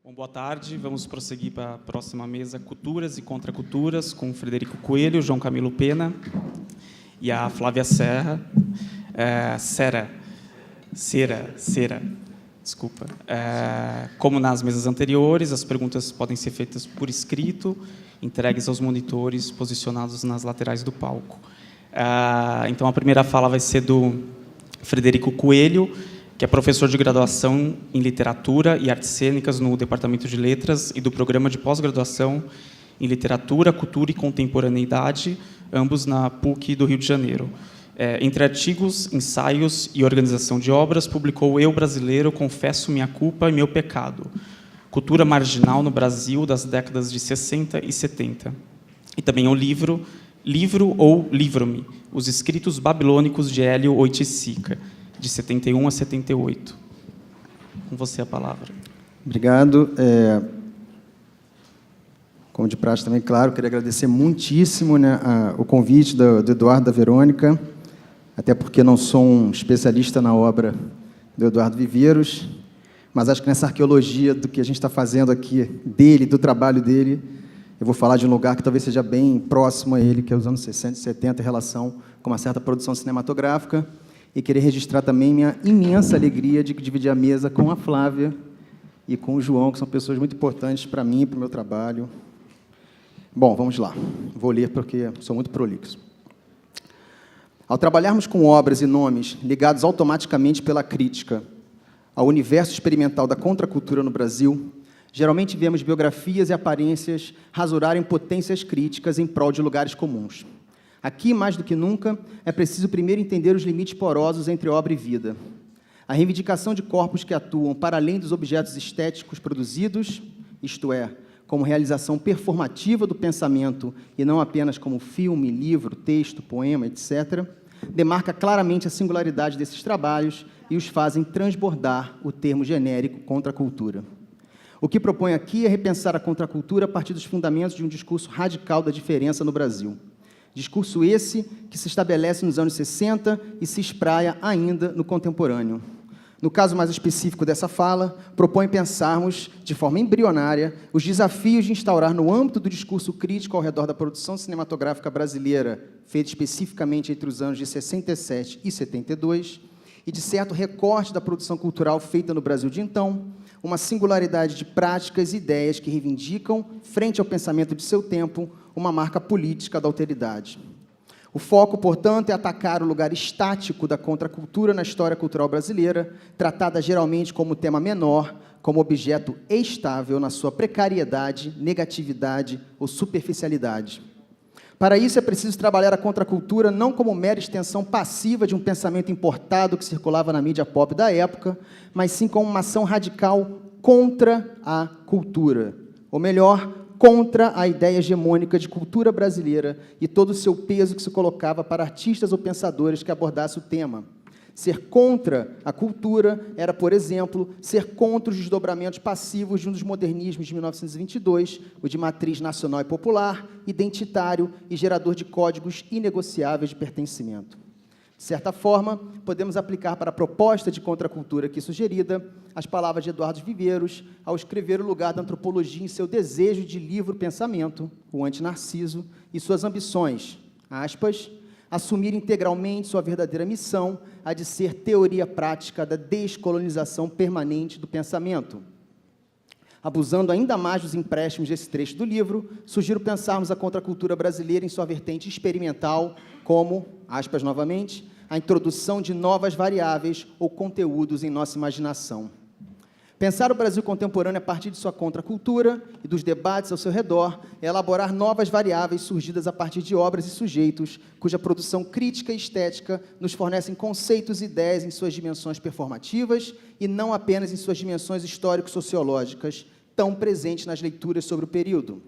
Bom, boa tarde. Vamos prosseguir para a próxima mesa, Culturas e Contraculturas, com o Frederico Coelho, João Camilo Pena e a Flávia Serra. Desculpa. Como nas mesas anteriores, as perguntas podem ser feitas por escrito, entregues aos monitores posicionados nas laterais do palco. Então, a primeira fala vai ser do Frederico Coelho, que é professor de graduação em Literatura e Artes Cênicas no Departamento de Letras e do Programa de Pós-Graduação em Literatura, Cultura e Contemporaneidade, ambos na PUC do Rio de Janeiro. Entre artigos, ensaios e organização de obras, publicou Eu, Brasileiro, Confesso Minha Culpa e Meu Pecado, Cultura Marginal no Brasil das décadas de 60 e 70. E também o livro ou Livro-me, Os Escritos Babilônicos de Hélio Oiticica, de 71 a 78. Com você a palavra. Obrigado. Como de praxe também, claro, queria agradecer muitíssimo, o convite do Eduardo e da Verônica, até porque não sou um especialista na obra do Eduardo Viveiros, mas acho que nessa arqueologia do que a gente está fazendo aqui, do trabalho dele, eu vou falar de um lugar que talvez seja bem próximo a ele, que é os anos 60 e 70, em relação com uma certa produção cinematográfica. E querer registrar também minha imensa alegria de dividir a mesa com a Flávia e com o João, que são pessoas muito importantes para mim e para o meu trabalho. Bom, vamos lá. Vou ler porque sou muito prolixo. Ao trabalharmos com obras e nomes ligados automaticamente pela crítica ao universo experimental da contracultura no Brasil, geralmente vemos biografias e aparências rasurarem potências críticas em prol de lugares comuns. Aqui, mais do que nunca, é preciso primeiro entender os limites porosos entre obra e vida. A reivindicação de corpos que atuam para além dos objetos estéticos produzidos, isto é, como realização performativa do pensamento e não apenas como filme, livro, texto, poema, etc., demarca claramente a singularidade desses trabalhos e os fazem transbordar o termo genérico contracultura. O que propõe aqui é repensar a contracultura a partir dos fundamentos de um discurso radical da diferença no Brasil. Discurso esse que se estabelece nos anos 60 e se espraia ainda no contemporâneo. No caso mais específico dessa fala, propõe pensarmos, de forma embrionária, os desafios de instaurar no âmbito do discurso crítico ao redor da produção cinematográfica brasileira, feita especificamente entre os anos de 67 e 72, e de certo recorte da produção cultural feita no Brasil de então, uma singularidade de práticas e ideias que reivindicam, frente ao pensamento de seu tempo, uma marca política da alteridade. O foco, portanto, é atacar o lugar estático da contracultura na história cultural brasileira, tratada geralmente como tema menor, como objeto estável na sua precariedade, negatividade ou superficialidade. Para isso, é preciso trabalhar a contracultura não como mera extensão passiva de um pensamento importado que circulava na mídia pop da época, mas sim como uma ação radical contra a cultura, ou melhor, contra a ideia hegemônica de cultura brasileira e todo o seu peso que se colocava para artistas ou pensadores que abordassem o tema. Ser contra a cultura era, por exemplo, ser contra os desdobramentos passivos de um dos modernismos de 1922, o de matriz nacional e popular, identitário e gerador de códigos inegociáveis de pertencimento. De certa forma, podemos aplicar para a proposta de contracultura aqui sugerida as palavras de Eduardo Viveiros ao escrever o lugar da antropologia em seu desejo de livre-pensamento, o antinarciso, e suas ambições, aspas, assumir integralmente sua verdadeira missão, a de ser teoria prática da descolonização permanente do pensamento. Abusando ainda mais dos empréstimos desse trecho do livro, sugiro pensarmos a contracultura brasileira em sua vertente experimental como, aspas novamente, a introdução de novas variáveis ou conteúdos em nossa imaginação. Pensar o Brasil contemporâneo a partir de sua contracultura e dos debates ao seu redor é elaborar novas variáveis surgidas a partir de obras e sujeitos cuja produção crítica e estética nos fornecem conceitos e ideias em suas dimensões performativas e não apenas em suas dimensões histórico-sociológicas, tão presentes nas leituras sobre o período.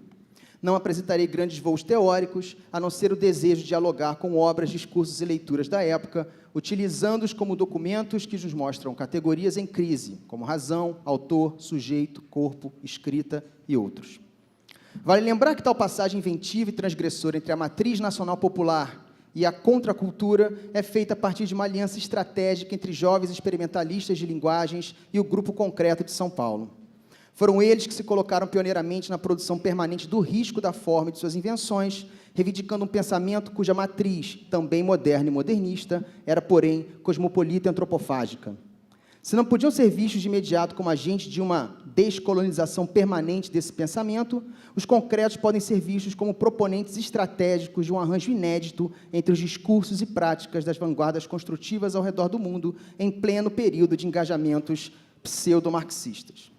Não apresentarei grandes voos teóricos, a não ser o desejo de dialogar com obras, discursos e leituras da época, utilizando-os como documentos que nos mostram categorias em crise, como razão, autor, sujeito, corpo, escrita e outros. Vale lembrar que tal passagem inventiva e transgressora entre a matriz nacional popular e a contracultura é feita a partir de uma aliança estratégica entre jovens experimentalistas de linguagens e o Grupo Concreto de São Paulo. Foram eles que se colocaram pioneiramente na produção permanente do risco da forma e de suas invenções, reivindicando um pensamento cuja matriz, também moderna e modernista, era, porém, cosmopolita e antropofágica. Se não podiam ser vistos de imediato como agentes de uma descolonização permanente desse pensamento, os concretos podem ser vistos como proponentes estratégicos de um arranjo inédito entre os discursos e práticas das vanguardas construtivas ao redor do mundo, em pleno período de engajamentos pseudo-marxistas.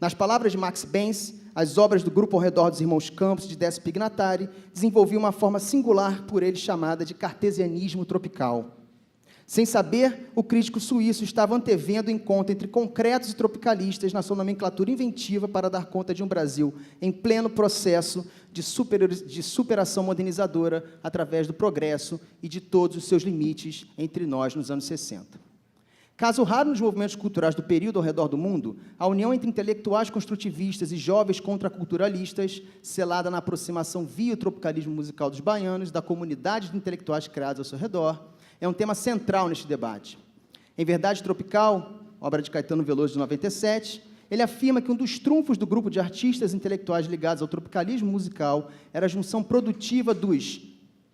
Nas palavras de Max Benz, as obras do grupo ao redor dos irmãos Campos de Décio Pignatari desenvolviam uma forma singular, por ele chamada de cartesianismo tropical. Sem saber, o crítico suíço estava antevendo o encontro entre concretos e tropicalistas na sua nomenclatura inventiva para dar conta de um Brasil em pleno processo de superação modernizadora através do progresso e de todos os seus limites entre nós nos anos 60. Caso raro nos movimentos culturais do período ao redor do mundo, a união entre intelectuais construtivistas e jovens contraculturalistas, selada na aproximação via o tropicalismo musical dos baianos, da comunidade de intelectuais criados ao seu redor, é um tema central neste debate. Em Verdade Tropical, obra de Caetano Veloso, de 97, ele afirma que um dos trunfos do grupo de artistas intelectuais ligados ao tropicalismo musical era a junção produtiva dos,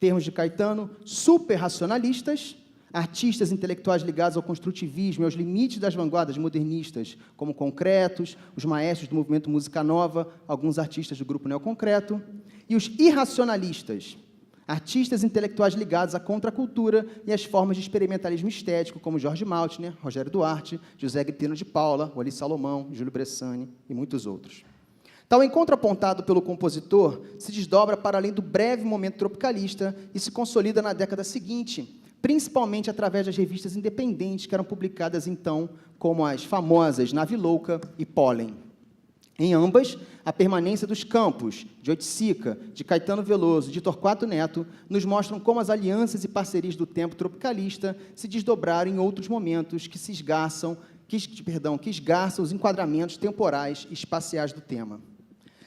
termos de Caetano, super-racionalistas, artistas intelectuais ligados ao construtivismo e aos limites das vanguardas modernistas, como Concretos, os maestros do movimento Música Nova, alguns artistas do grupo Neoconcreto, e os irracionalistas, artistas intelectuais ligados à contracultura e às formas de experimentalismo estético, como Jorge Maltner, Rogério Duarte, José Agripino de Paula, Wallis Salomão, Júlio Bressani e muitos outros. Tal encontro apontado pelo compositor se desdobra para além do breve momento tropicalista e se consolida na década seguinte, principalmente através das revistas independentes que eram publicadas então, como as famosas Nave Louca e Pólen. Em ambas, a permanência dos campos, de Oiticica, de Caetano Veloso, de Torquato Neto, nos mostram como as alianças e parcerias do tempo tropicalista se desdobraram em outros momentos que esgarçam os enquadramentos temporais e espaciais do tema.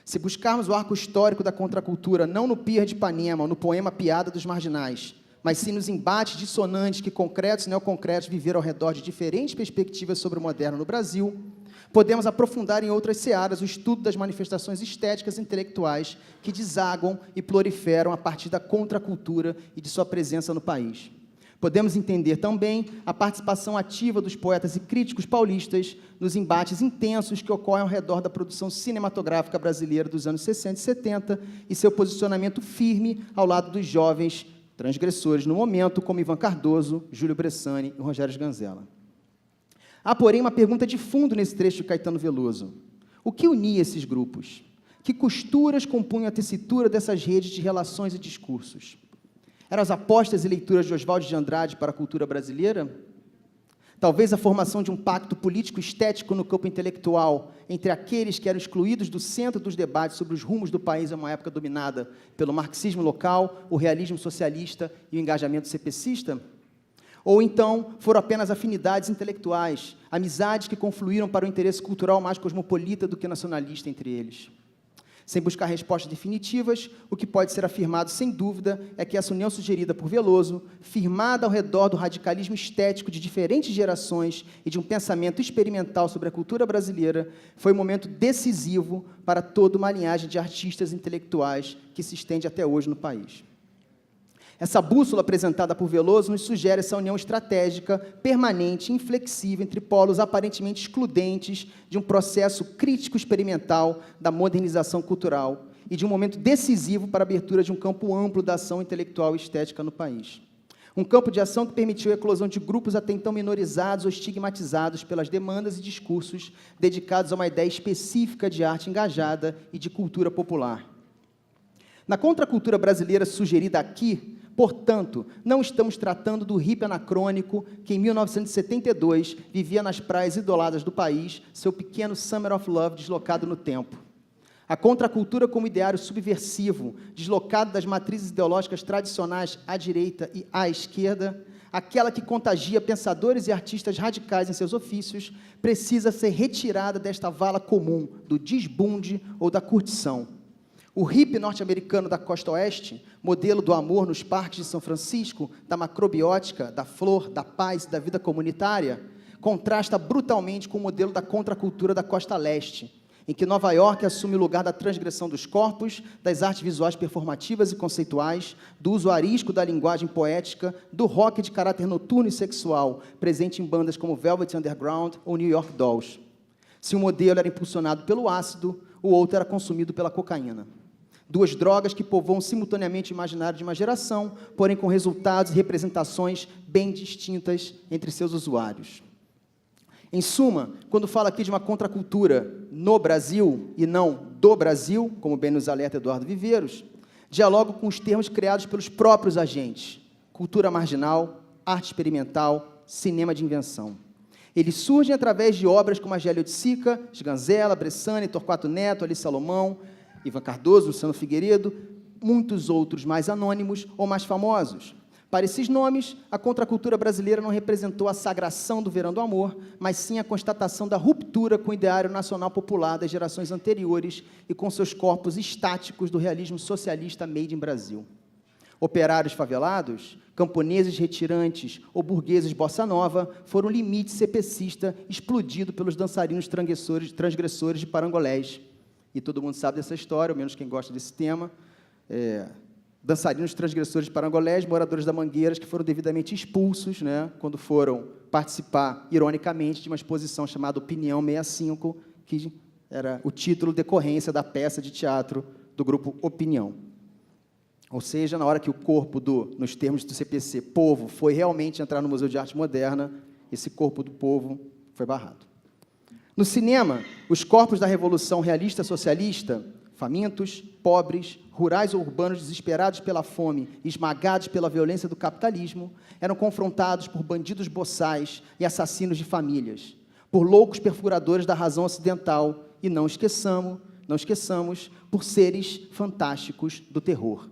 Se buscarmos o arco histórico da contracultura não no Pier de Ipanema ou no poema Piada dos Marginais, mas sim nos embates dissonantes que concretos e neoconcretos viveram ao redor de diferentes perspectivas sobre o moderno no Brasil, podemos aprofundar em outras searas o estudo das manifestações estéticas e intelectuais que desaguam e proliferam a partir da contracultura e de sua presença no país. Podemos entender também a participação ativa dos poetas e críticos paulistas nos embates intensos que ocorrem ao redor da produção cinematográfica brasileira dos anos 60 e 70 e seu posicionamento firme ao lado dos jovens transgressores no momento, como Ivan Cardoso, Júlio Bressani e Rogério Sganzella. Há, porém, uma pergunta de fundo nesse trecho de Caetano Veloso. O que unia esses grupos? Que costuras compunham a tessitura dessas redes de relações e discursos? Eram as apostas e leituras de Oswald de Andrade para a cultura brasileira? Talvez a formação de um pacto político-estético no campo intelectual entre aqueles que eram excluídos do centro dos debates sobre os rumos do país em uma época dominada pelo marxismo local, o realismo socialista e o engajamento cepecista? Ou então foram apenas afinidades intelectuais, amizades que confluíram para o interesse cultural mais cosmopolita do que nacionalista entre eles? Sem buscar respostas definitivas, o que pode ser afirmado, sem dúvida, é que essa união sugerida por Veloso, firmada ao redor do radicalismo estético de diferentes gerações e de um pensamento experimental sobre a cultura brasileira, foi um momento decisivo para toda uma linhagem de artistas intelectuais que se estende até hoje no país. Essa bússola apresentada por Veloso nos sugere essa união estratégica, permanente e inflexível entre polos aparentemente excludentes de um processo crítico-experimental da modernização cultural e de um momento decisivo para a abertura de um campo amplo da ação intelectual e estética no país. Um campo de ação que permitiu a eclosão de grupos até então minorizados ou estigmatizados pelas demandas e discursos dedicados a uma ideia específica de arte engajada e de cultura popular. Na contracultura brasileira sugerida aqui, portanto, não estamos tratando do hippie anacrônico que, em 1972, vivia nas praias idoladas do país, seu pequeno Summer of Love deslocado no tempo. A contracultura como ideário subversivo, deslocado das matrizes ideológicas tradicionais à direita e à esquerda, aquela que contagia pensadores e artistas radicais em seus ofícios, precisa ser retirada desta vala comum do desbunde ou da curtição. O hippie norte-americano da costa oeste, modelo do amor nos parques de São Francisco, da macrobiótica, da flor, da paz e da vida comunitária, contrasta brutalmente com o modelo da contracultura da costa leste, em que Nova York assume o lugar da transgressão dos corpos, das artes visuais performativas e conceituais, do uso arisco da linguagem poética, do rock de caráter noturno e sexual, presente em bandas como Velvet Underground ou New York Dolls. Se um modelo era impulsionado pelo ácido, o outro era consumido pela cocaína. Duas drogas que povoam simultaneamente o imaginário de uma geração, porém com resultados e representações bem distintas entre seus usuários. Em suma, quando falo aqui de uma contracultura no Brasil e não do Brasil, como bem nos alerta Eduardo Viveiros, dialogo com os termos criados pelos próprios agentes: cultura marginal, arte experimental, cinema de invenção. Eles surgem através de obras como a Gélio de Sica, Sganzella, Bressani, Torquato Neto, Ali Salomão, Ivan Cardoso, Luciano Figueiredo, muitos outros mais anônimos ou mais famosos. Para esses nomes, a contracultura brasileira não representou a sagração do verão do amor, mas sim a constatação da ruptura com o ideário nacional popular das gerações anteriores e com seus corpos estáticos do realismo socialista made in Brasil. Operários favelados, camponeses retirantes ou burgueses bossa nova foram o limite cepecista explodido pelos dançarinos transgressores de Parangolés. E todo mundo sabe dessa história, ao menos quem gosta desse tema. Dançarinos transgressores de Parangolés, moradores da Mangueiras, que foram devidamente expulsos, né, quando foram participar, ironicamente, de uma exposição chamada Opinião 65, que era o título decorrência da peça de teatro do grupo Opinião. Ou seja, na hora que o corpo nos termos do CPC, povo, foi realmente entrar no Museu de Arte Moderna, esse corpo do povo foi barrado. No cinema, os corpos da Revolução Realista Socialista, famintos, pobres, rurais ou urbanos desesperados pela fome e esmagados pela violência do capitalismo, eram confrontados por bandidos boçais e assassinos de famílias, por loucos perfuradores da razão ocidental e, não esqueçamos, por seres fantásticos do terror.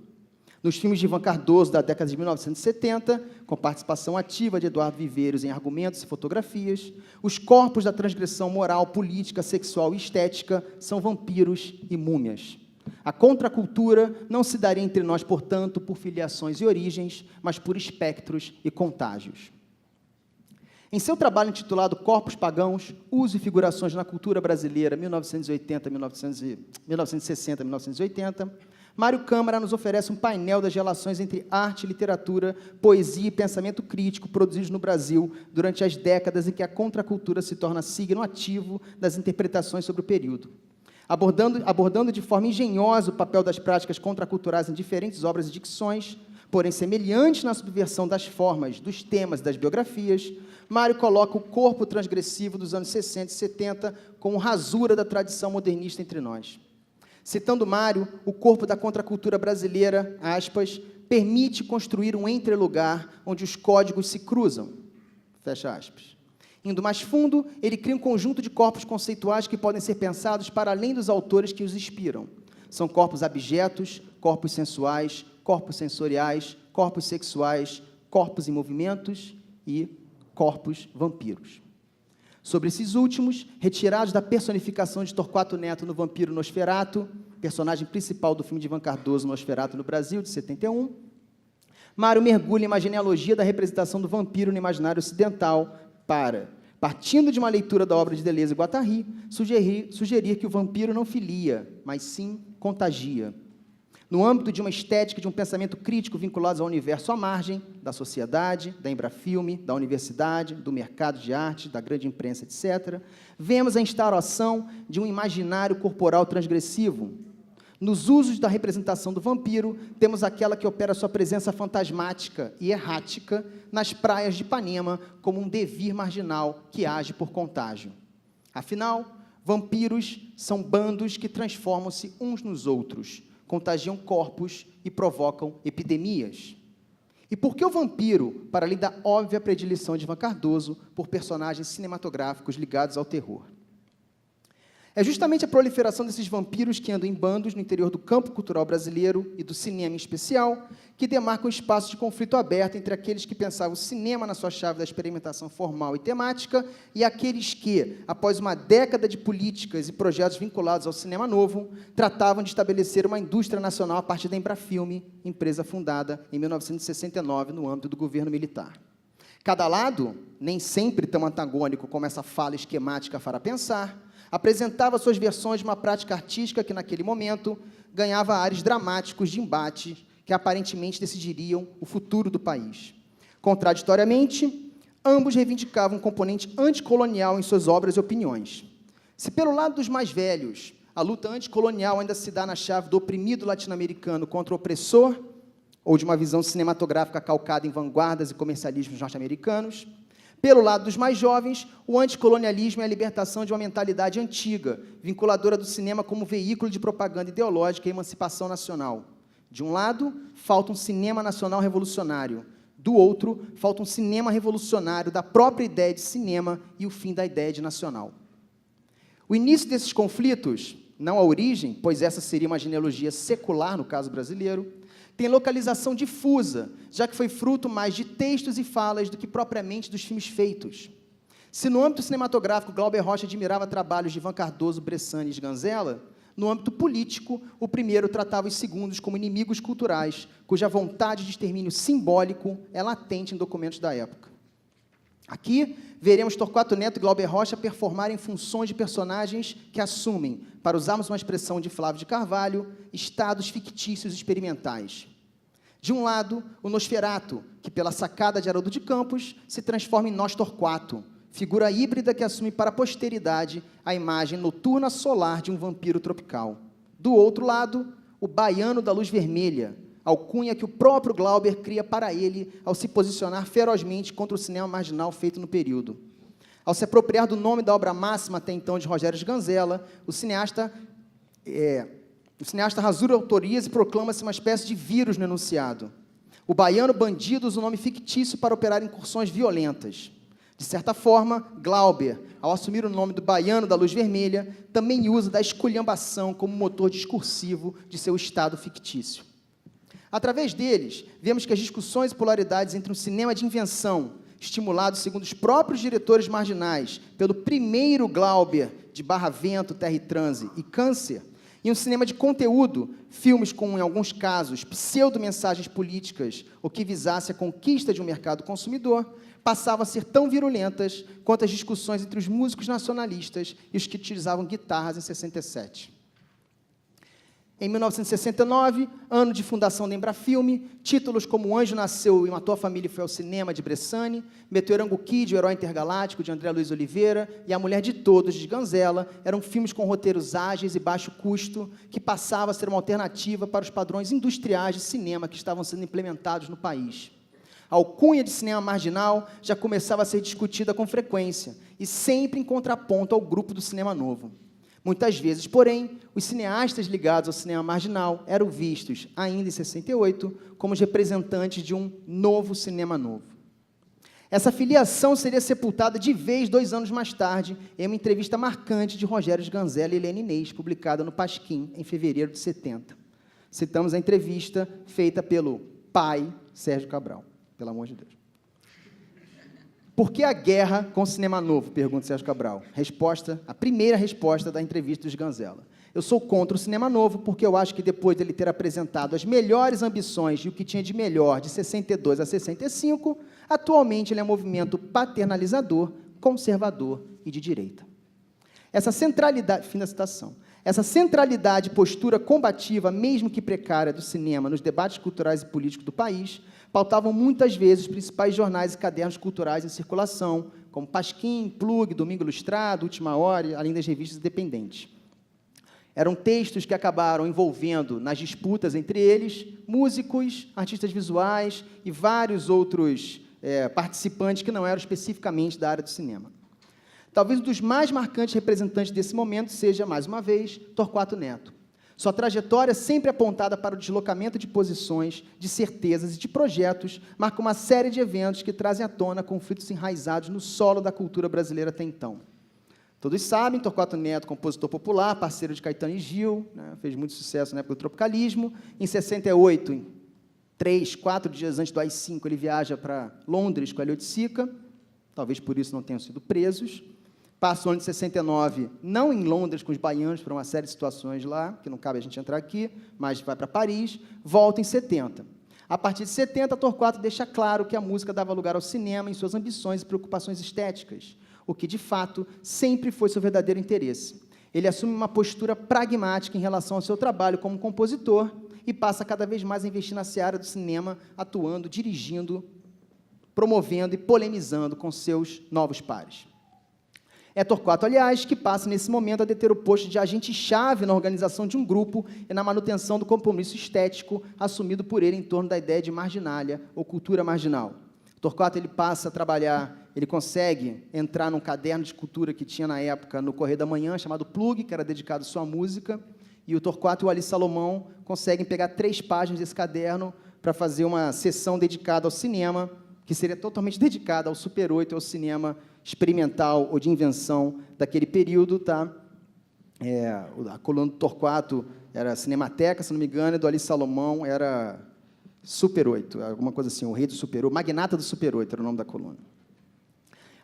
Nos filmes de Ivan Cardoso, da década de 1970, com participação ativa de Eduardo Viveiros em argumentos e fotografias, os corpos da transgressão moral, política, sexual e estética são vampiros e múmias. A contracultura não se daria entre nós, portanto, por filiações e origens, mas por espectros e contágios. Em seu trabalho intitulado Corpos Pagãos, Uso e Figurações na Cultura Brasileira, 1960-1980, Mário Câmara nos oferece um painel das relações entre arte, literatura, poesia e pensamento crítico produzidos no Brasil durante as décadas em que a contracultura se torna signo ativo das interpretações sobre o período. Abordando de forma engenhosa o papel das práticas contraculturais em diferentes obras e dicções, porém semelhantes na subversão das formas, dos temas e das biografias, Mário coloca o corpo transgressivo dos anos 60 e 70 como rasura da tradição modernista entre nós. Citando Mário, o corpo da contracultura brasileira, aspas, permite construir um entrelugar onde os códigos se cruzam, fecha aspas. Indo mais fundo, ele cria um conjunto de corpos conceituais que podem ser pensados para além dos autores que os inspiram. São corpos abjetos, corpos sensuais, corpos sensoriais, corpos sexuais, corpos em movimentos e corpos vampiros. Sobre esses últimos, retirados da personificação de Torquato Neto no vampiro Nosferatu, personagem principal do filme de Ivan Cardoso, Nosferatu no Brasil, de 71, Mário mergulha em uma genealogia da representação do vampiro no imaginário ocidental para, partindo de uma leitura da obra de Deleuze e Guattari, sugerir que o vampiro não filia, mas sim contagia. No âmbito de uma estética, de um pensamento crítico vinculados ao universo à margem, da sociedade, da Embrafilme, da universidade, do mercado de arte, da grande imprensa, etc., vemos a instauração de um imaginário corporal transgressivo. Nos usos da representação do vampiro, temos aquela que opera sua presença fantasmática e errática nas praias de Ipanema como um devir marginal que age por contágio. Afinal, vampiros são bandos que transformam-se uns nos outros, contagiam corpos e provocam epidemias. E por que o vampiro, para além da óbvia predileção de Ivan Cardoso por personagens cinematográficos ligados ao terror? É justamente a proliferação desses vampiros que andam em bandos no interior do campo cultural brasileiro e do cinema em especial, que demarca um espaço de conflito aberto entre aqueles que pensavam o cinema na sua chave da experimentação formal e temática e aqueles que, após uma década de políticas e projetos vinculados ao cinema novo, tratavam de estabelecer uma indústria nacional a partir da Embrafilme, empresa fundada em 1969 no âmbito do governo militar. Cada lado, nem sempre tão antagônico como essa fala esquemática fará pensar, apresentava suas versões de uma prática artística que, naquele momento, ganhava ares dramáticos de embate que aparentemente decidiriam o futuro do país. Contraditoriamente, ambos reivindicavam um componente anticolonial em suas obras e opiniões. Se, pelo lado dos mais velhos, a luta anticolonial ainda se dá na chave do oprimido latino-americano contra o opressor, ou de uma visão cinematográfica calcada em vanguardas e comercialismos norte-americanos, pelo lado dos mais jovens, o anticolonialismo é a libertação de uma mentalidade antiga, vinculadora do cinema como veículo de propaganda ideológica e emancipação nacional. De um lado, falta um cinema nacional revolucionário. Do outro, falta um cinema revolucionário da própria ideia de cinema e o fim da ideia de nacional. O início desses conflitos, não a origem, pois essa seria uma genealogia secular, no caso brasileiro, tem localização difusa, já que foi fruto mais de textos e falas do que propriamente dos filmes feitos. Se no âmbito cinematográfico Glauber Rocha admirava trabalhos de Ivan Cardoso, Bressani e Sganzella, no âmbito político, o primeiro tratava os segundos como inimigos culturais, cuja vontade de extermínio simbólico é latente em documentos da época. Aqui, veremos Torquato Neto e Glauber Rocha performarem funções de personagens que assumem, para usarmos uma expressão de Flávio de Carvalho, estados fictícios experimentais. De um lado, o Nosferatu, que pela sacada de Haroldo de Campos, se transforma em Nós Torquato, figura híbrida que assume para a posteridade a imagem noturna solar de um vampiro tropical. Do outro lado, o Baiano da Luz Vermelha, alcunha que o próprio Glauber cria para ele ao se posicionar ferozmente contra o cinema marginal feito no período. Ao se apropriar do nome da obra máxima até então de Rogério Sganzella, o cineasta rasura autorias e proclama-se uma espécie de vírus no enunciado. O baiano bandido usa o nome fictício para operar incursões violentas. De certa forma, Glauber, ao assumir o nome do Baiano da Luz Vermelha, também usa da esculhambação como motor discursivo de seu estado fictício. Através deles, vemos que as discussões e polaridades entre um cinema de invenção, estimulado, segundo os próprios diretores marginais, pelo primeiro Glauber, de Barra Vento, Terra e Transe e Câncer, e um cinema de conteúdo, filmes com, em alguns casos, pseudo-mensagens políticas, ou que visasse a conquista de um mercado consumidor, passavam a ser tão virulentas quanto as discussões entre os músicos nacionalistas e os que utilizavam guitarras em 67. Em 1969, ano de fundação da Embrafilme, títulos como O Anjo Nasceu e Matou a Família e Foi ao Cinema, de Bressani, Meteorango Kid, O Herói Intergaláctico, de André Luiz Oliveira, e A Mulher de Todos, de Sganzella, eram filmes com roteiros ágeis e baixo custo, que passavam a ser uma alternativa para os padrões industriais de cinema que estavam sendo implementados no país. A alcunha de cinema marginal já começava a ser discutida com frequência, e sempre em contraponto ao grupo do cinema novo. Muitas vezes, porém, os cineastas ligados ao cinema marginal eram vistos, ainda em 68, como os representantes de um novo cinema novo. Essa filiação seria sepultada de vez 2 anos mais tarde, em uma entrevista marcante de Rogério Sganzella e Helena Inês, publicada no Pasquim, em fevereiro de 70. Citamos a entrevista feita pelo pai Sérgio Cabral, pelo amor de Deus. Por que a guerra com o cinema novo? Pergunta Sérgio Cabral. Resposta, a primeira resposta da entrevista do Sganzella. Eu sou contra o cinema novo porque eu acho que depois dele ter apresentado as melhores ambições e o que tinha de melhor de 62 a 65, atualmente ele é um movimento paternalizador, conservador e de direita. Essa centralidade, fim da citação, essa centralidade e postura combativa, mesmo que precária, do cinema nos debates culturais e políticos do país, pautavam muitas vezes os principais jornais e cadernos culturais em circulação, como Pasquim, Plug, Domingo Ilustrado, Última Hora, além das revistas independentes. Eram textos que acabaram envolvendo, nas disputas entre eles, músicos, artistas visuais e vários outros participantes que não eram especificamente da área do cinema. Talvez um dos mais marcantes representantes desse momento seja, mais uma vez, Torquato Neto. Sua trajetória, sempre apontada para o deslocamento de posições, de certezas e de projetos, marca uma série de eventos que trazem à tona conflitos enraizados no solo da cultura brasileira até então. Todos sabem, Torquato Neto, compositor popular, parceiro de Caetano e Gil, né, fez muito sucesso na época do tropicalismo. Em 68, 3, 4 dias antes do AI-5, ele viaja para Londres com a Oiticica, talvez por isso não tenham sido presos. Passa o ano de 69, não em Londres com os baianos, por uma série de situações lá, que não cabe a gente entrar aqui, mas vai para Paris, volta em 70. A partir de 70, Torquato deixa claro que a música dava lugar ao cinema em suas ambições e preocupações estéticas, o que, de fato, sempre foi seu verdadeiro interesse. ele assume uma postura pragmática em relação ao seu trabalho como compositor e passa cada vez mais a investir na seara do cinema, atuando, dirigindo, promovendo e polemizando com seus novos pares. É Torquato, aliás, que passa nesse momento a deter o posto de agente-chave na organização de um grupo e na manutenção do compromisso estético assumido por ele em torno da ideia de marginalia ou cultura marginal. Torquato ele passa a trabalhar, ele consegue entrar num caderno de cultura que tinha na época no Correio da Manhã, chamado Plug, que era dedicado à sua música, e o Torquato e o Ali Salomão conseguem pegar 3 páginas desse caderno para fazer uma sessão dedicada ao cinema, que seria totalmente dedicada ao Super 8, ao cinema experimental ou de invenção daquele período. Tá? A coluna do Torquato era Cinemateca, se não me engano, e do Ali Salomão era Super 8, alguma coisa assim, o rei do Super 8, Magnata do Super 8 era o nome da coluna.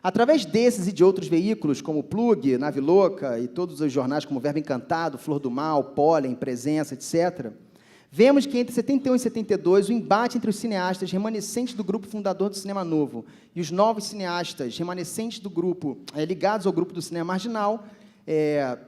Através desses e de outros veículos, como o Plug, Nave Louca e todos os jornais como Verbo Encantado, Flor do Mal, Pólen, Presença, etc., vemos que entre 71 e 72, o embate entre os cineastas remanescentes do grupo fundador do Cinema Novo e os novos cineastas remanescentes do grupo, ligados ao grupo do cinema marginal,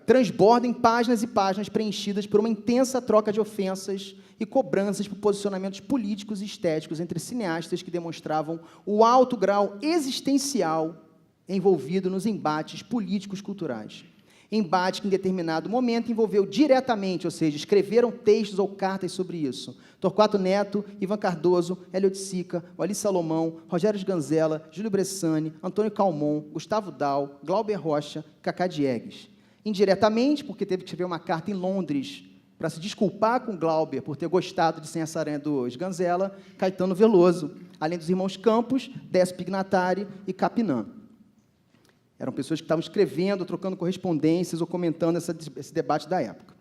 transborda em páginas e páginas preenchidas por uma intensa troca de ofensas e cobranças por posicionamentos políticos e estéticos entre cineastas que demonstravam o alto grau existencial envolvido nos embates políticos culturais. Embate que, em determinado momento, envolveu diretamente, ou seja, escreveram textos ou cartas sobre isso. Torquato Neto, Ivan Cardoso, Hélio de Sica, Ali Salomão, Rogério Sganzella, Júlio Bressani, Antônio Calmon, Gustavo Dal, Glauber Rocha, Cacá Diegues. Indiretamente, porque teve que escrever uma carta em Londres para se desculpar com Glauber por ter gostado de Sem essa Aranha do Sganzella, Caetano Veloso, além dos irmãos Campos, Décio Pignatari e Capinã. Eram pessoas que estavam escrevendo, trocando correspondências ou comentando esse debate da época.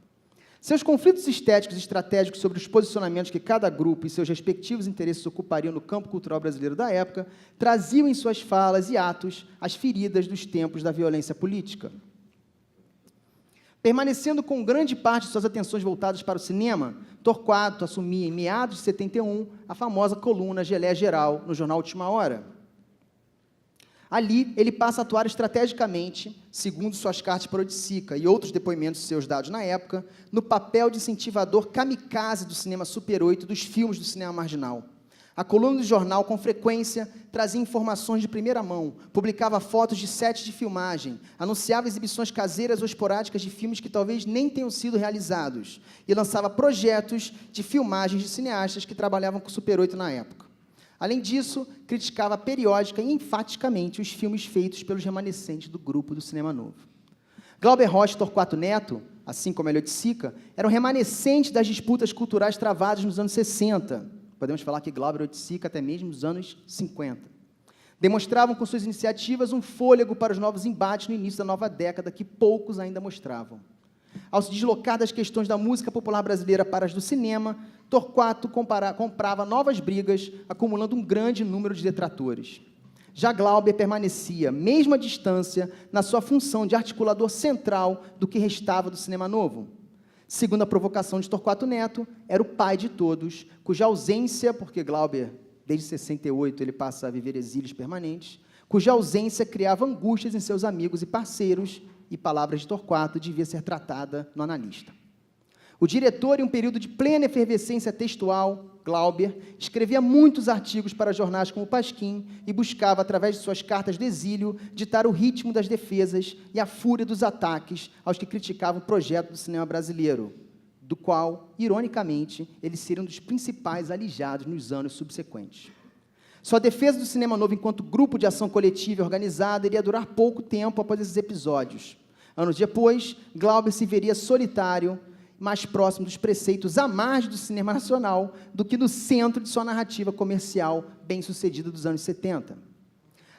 Seus conflitos estéticos e estratégicos sobre os posicionamentos que cada grupo e seus respectivos interesses ocupariam no campo cultural brasileiro da época traziam em suas falas e atos as feridas dos tempos da violência política. Permanecendo com grande parte de suas atenções voltadas para o cinema, Torquato assumia, em meados de 71, a famosa coluna Gelé Geral, no jornal Última Hora. Ali, ele passa a atuar estrategicamente, segundo suas cartas para Odicica e outros depoimentos seus dados na época, no papel de incentivador kamikaze do cinema Super 8 e dos filmes do cinema marginal. A coluna do jornal, com frequência, trazia informações de primeira mão, publicava fotos de sets de filmagem, anunciava exibições caseiras ou esporádicas de filmes que talvez nem tenham sido realizados, e lançava projetos de filmagens de cineastas que trabalhavam com Super 8 na época. Além disso, criticava periódica e enfaticamente os filmes feitos pelos remanescentes do grupo do Cinema Novo. Glauber Rocha e Torquato Neto, assim como Hélio de Sica, eram remanescentes das disputas culturais travadas nos anos 60. Podemos falar que Glauber e de Sica até mesmo nos anos 50. Demonstravam com suas iniciativas um fôlego para os novos embates no início da nova década que poucos ainda mostravam. Ao se deslocar das questões da música popular brasileira para as do cinema, Torquato comprava novas brigas, acumulando um grande número de detratores. Já Glauber permanecia, mesmo à distância, na sua função de articulador central do que restava do Cinema Novo. Segundo a provocação de Torquato Neto, era o pai de todos, cuja ausência, porque Glauber, desde 68, ele passa a viver exílios permanentes, cuja ausência criava angústias em seus amigos e parceiros, e palavras de Torquato devia ser tratada no analista. O diretor, em um período de plena efervescência textual, Glauber, escrevia muitos artigos para jornais como o Pasquim e buscava, através de suas cartas de exílio, ditar o ritmo das defesas e a fúria dos ataques aos que criticavam o projeto do cinema brasileiro, do qual, ironicamente, ele seria um dos principais alijados nos anos subsequentes. Sua defesa do Cinema Novo enquanto grupo de ação coletiva e organizada iria durar pouco tempo após esses episódios. Anos depois, Glauber se veria solitário, mais próximo dos preceitos à margem do cinema nacional do que no centro de sua narrativa comercial bem-sucedida dos anos 70.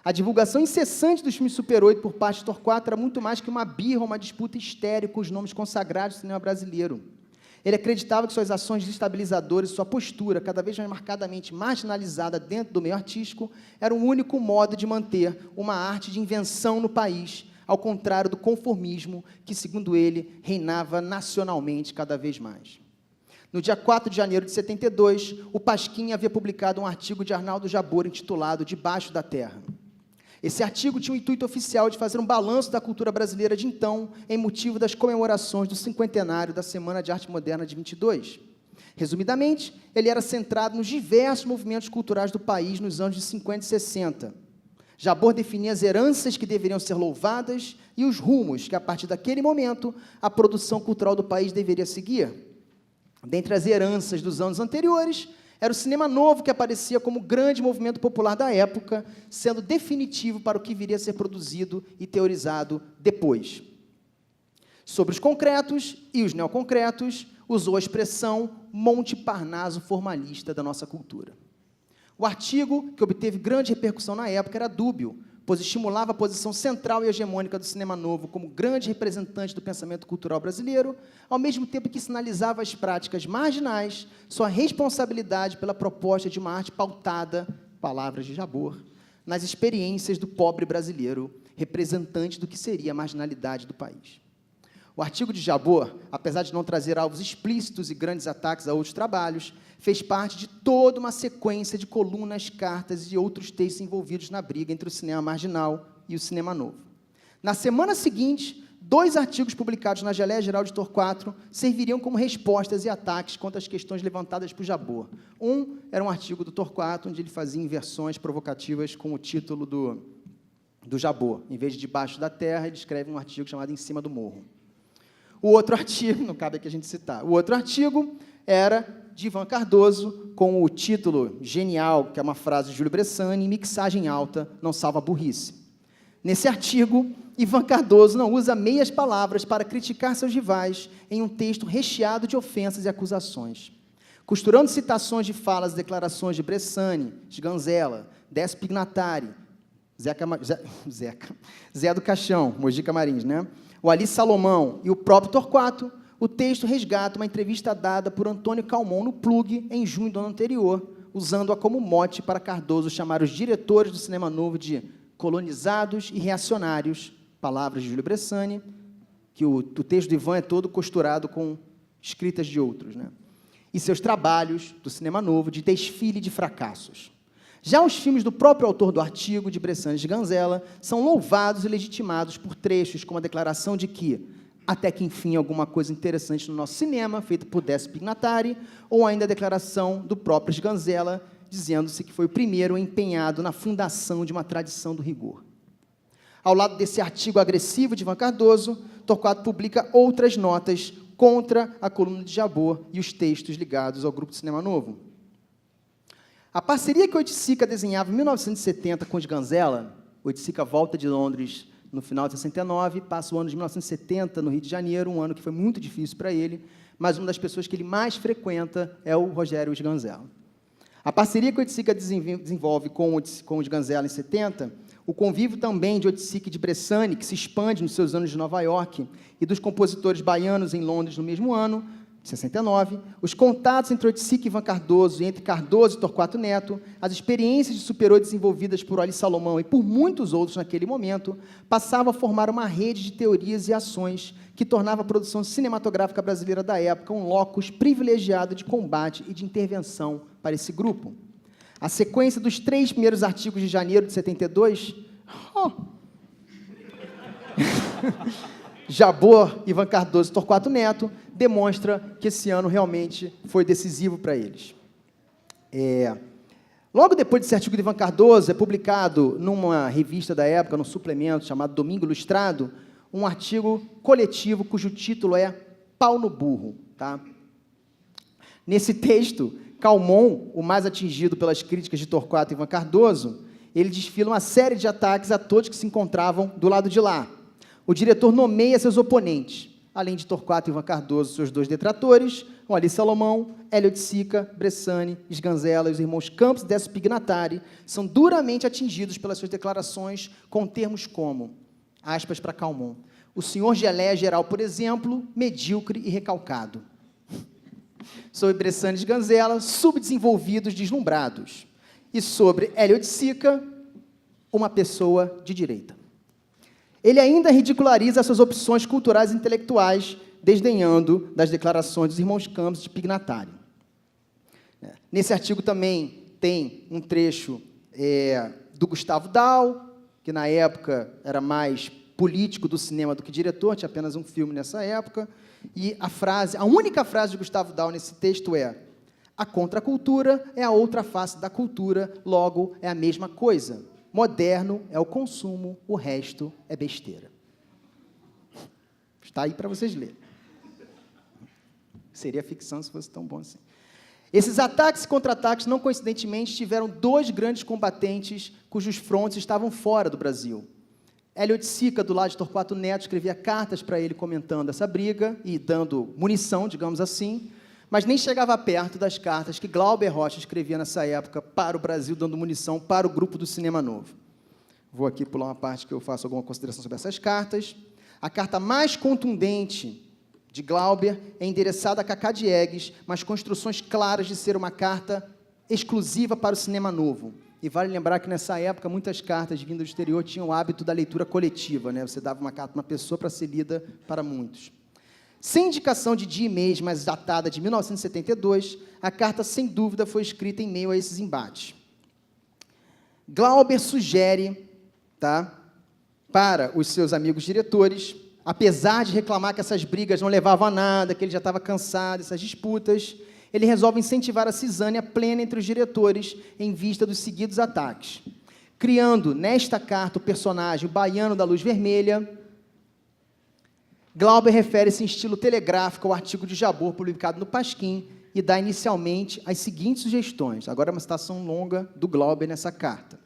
A divulgação incessante dos filmes Super 8 por parte de Torquato era muito mais que uma birra ou uma disputa estéril com os nomes consagrados do cinema brasileiro. Ele acreditava que suas ações desestabilizadoras e sua postura, cada vez mais marcadamente marginalizada dentro do meio artístico, era o único modo de manter uma arte de invenção no país, ao contrário do conformismo que, segundo ele, reinava nacionalmente cada vez mais. No dia 4 de janeiro de 72, o Pasquim havia publicado um artigo de Arnaldo Jabor intitulado Debaixo da Terra. Esse artigo tinha o intuito oficial de fazer um balanço da cultura brasileira de então, em motivo das comemorações do cinquentenário da Semana de Arte Moderna de 22. Resumidamente, ele era centrado nos diversos movimentos culturais do país nos anos de 50 e 60. Jabor definia as heranças que deveriam ser louvadas e os rumos que, a partir daquele momento, a produção cultural do país deveria seguir. Dentre as heranças dos anos anteriores, era o cinema novo que aparecia como grande movimento popular da época, sendo definitivo para o que viria a ser produzido e teorizado depois. Sobre os concretos e os neoconcretos, usou a expressão Monte Parnaso formalista da nossa cultura. O artigo, que obteve grande repercussão na época, era dúbio, pois estimulava a posição central e hegemônica do cinema novo como grande representante do pensamento cultural brasileiro, ao mesmo tempo que sinalizava as práticas marginais, sua responsabilidade pela proposta de uma arte pautada, palavras de Jabor, nas experiências do pobre brasileiro, representante do que seria a marginalidade do país. O artigo de Jabor, apesar de não trazer alvos explícitos e grandes ataques a outros trabalhos, fez parte de toda uma sequência de colunas, cartas e outros textos envolvidos na briga entre o cinema marginal e o cinema novo. Na semana seguinte, 2 artigos publicados na Geleia Geral de Torquato serviriam como respostas e ataques contra as questões levantadas por Jabor. Um era um artigo do Torquato, onde ele fazia inversões provocativas com o título do Jabor. Em vez de Debaixo da Terra, ele escreve um artigo chamado Em Cima do Morro. O outro artigo, não cabe aqui a gente citar, o outro artigo era de Ivan Cardoso, com o título genial, que é uma frase de Júlio Bressani, mixagem alta não salva a burrice. Nesse artigo, Ivan Cardoso não usa meias palavras para criticar seus rivais em um texto recheado de ofensas e acusações. Costurando citações de falas e declarações de Bressani, Sganzella, Décio Pignatari, Zé do Caixão, Mojica Marins, né? O Ali Salomão e o próprio Torquato, o texto resgata uma entrevista dada por Antônio Calmon no Plug em junho do ano anterior, usando-a como mote para Cardoso chamar os diretores do cinema novo de colonizados e reacionários, palavras de Júlio Bressani, que o texto do Ivan é todo costurado com escritas de outros, né? E seus trabalhos do cinema novo de desfile de fracassos. Já os filmes do próprio autor do artigo, de Bressani e Sganzella, são louvados e legitimados por trechos como a declaração de que, até que enfim, alguma coisa interessante no nosso cinema, feita por Décio Pignatari, ou ainda a declaração do próprio Sganzella, dizendo-se que foi o primeiro empenhado na fundação de uma tradição do rigor. Ao lado desse artigo agressivo de Ivan Cardoso, Torquato publica outras notas contra a coluna de Jabor e os textos ligados ao Grupo de Cinema Novo. A parceria que Oiticica desenhava em 1970 com Sganzella, Oiticica volta de Londres no final de 69, passa o ano de 1970 no Rio de Janeiro, um ano que foi muito difícil para ele, mas uma das pessoas que ele mais frequenta é o Rogério Sganzella. A parceria que Oiticica desenvolve com o Sganzella em 70, o convívio também de Oiticica e de Bressani, que se expande nos seus anos de Nova York, e dos compositores baianos em Londres no mesmo ano, 69, os contatos entre Oiticica e Ivan Cardoso, e entre Cardoso e Torquato Neto, as experiências de Superô desenvolvidas por Ali Salomão e por muitos outros naquele momento, passavam a formar uma rede de teorias e ações que tornava a produção cinematográfica brasileira da época um locus privilegiado de combate e de intervenção para esse grupo. A sequência dos 3 primeiros artigos de janeiro de 72... Jabor, Ivan Cardoso e Torquato Neto, demonstra que esse ano realmente foi decisivo para eles. Logo depois desse artigo de Ivan Cardoso, é publicado numa revista da época, num suplemento chamado Domingo Ilustrado, um artigo coletivo cujo título é Pau no Burro. Tá? Nesse texto, Calmon, o mais atingido pelas críticas de Torquato e Ivan Cardoso, ele desfila uma série de ataques a todos que se encontravam do lado de lá. O diretor nomeia seus oponentes, além de Torquato e Ivan Cardoso, seus 2 detratores, o Ali Salomão, Hélio Oiticica, Bressani, Sganzella e os irmãos Campos e Décio Pignatari são duramente atingidos pelas suas declarações com termos como, aspas para Calmon, o senhor Geleia Geral, por exemplo, medíocre e recalcado. Sobre Bressani e Sganzella, subdesenvolvidos, deslumbrados. E sobre Hélio Oiticica, uma pessoa de direita. Ele ainda ridiculariza suas opções culturais e intelectuais, desdenhando das declarações dos irmãos Campos de Pignatari. Nesse artigo também tem um trecho do Gustavo Dal, que na época era mais político do cinema do que diretor, tinha apenas um filme nessa época, e a única frase de Gustavo Dal nesse texto é: a contracultura é a outra face da cultura, logo é a mesma coisa. Moderno é o consumo, o resto é besteira. Está aí para vocês lerem. Seria ficção se fosse tão bom assim. Esses ataques e contra-ataques, não coincidentemente, tiveram dois grandes combatentes cujos frontes estavam fora do Brasil. Eliot Sica, do lado de Torquato Neto, escrevia cartas para ele comentando essa briga e dando munição, digamos assim, mas nem chegava perto das cartas que Glauber Rocha escrevia nessa época para o Brasil, dando munição para o grupo do Cinema Novo. Vou aqui pular uma parte que eu faço alguma consideração sobre essas cartas. A carta mais contundente de Glauber é endereçada a Cacá Diegues, mas com instruções claras de ser uma carta exclusiva para o Cinema Novo. E vale lembrar que, nessa época, muitas cartas vindas do exterior tinham o hábito da leitura coletiva, né? Você dava uma carta para uma pessoa para ser lida para muitos. Sem indicação de dia e mês, mas datada de 1972, a carta, sem dúvida, foi escrita em meio a esses embates. Glauber sugere, para os seus amigos diretores, apesar de reclamar que essas brigas não levavam a nada, que ele já estava cansado dessas disputas, ele resolve incentivar a cisânia plena entre os diretores em vista dos seguidos ataques, criando, nesta carta, o personagem Baiano da Luz Vermelha. Glauber refere-se em estilo telegráfico ao artigo de Jabor, publicado no Pasquim, e dá inicialmente as seguintes sugestões. Agora é uma citação longa do Glauber nessa carta.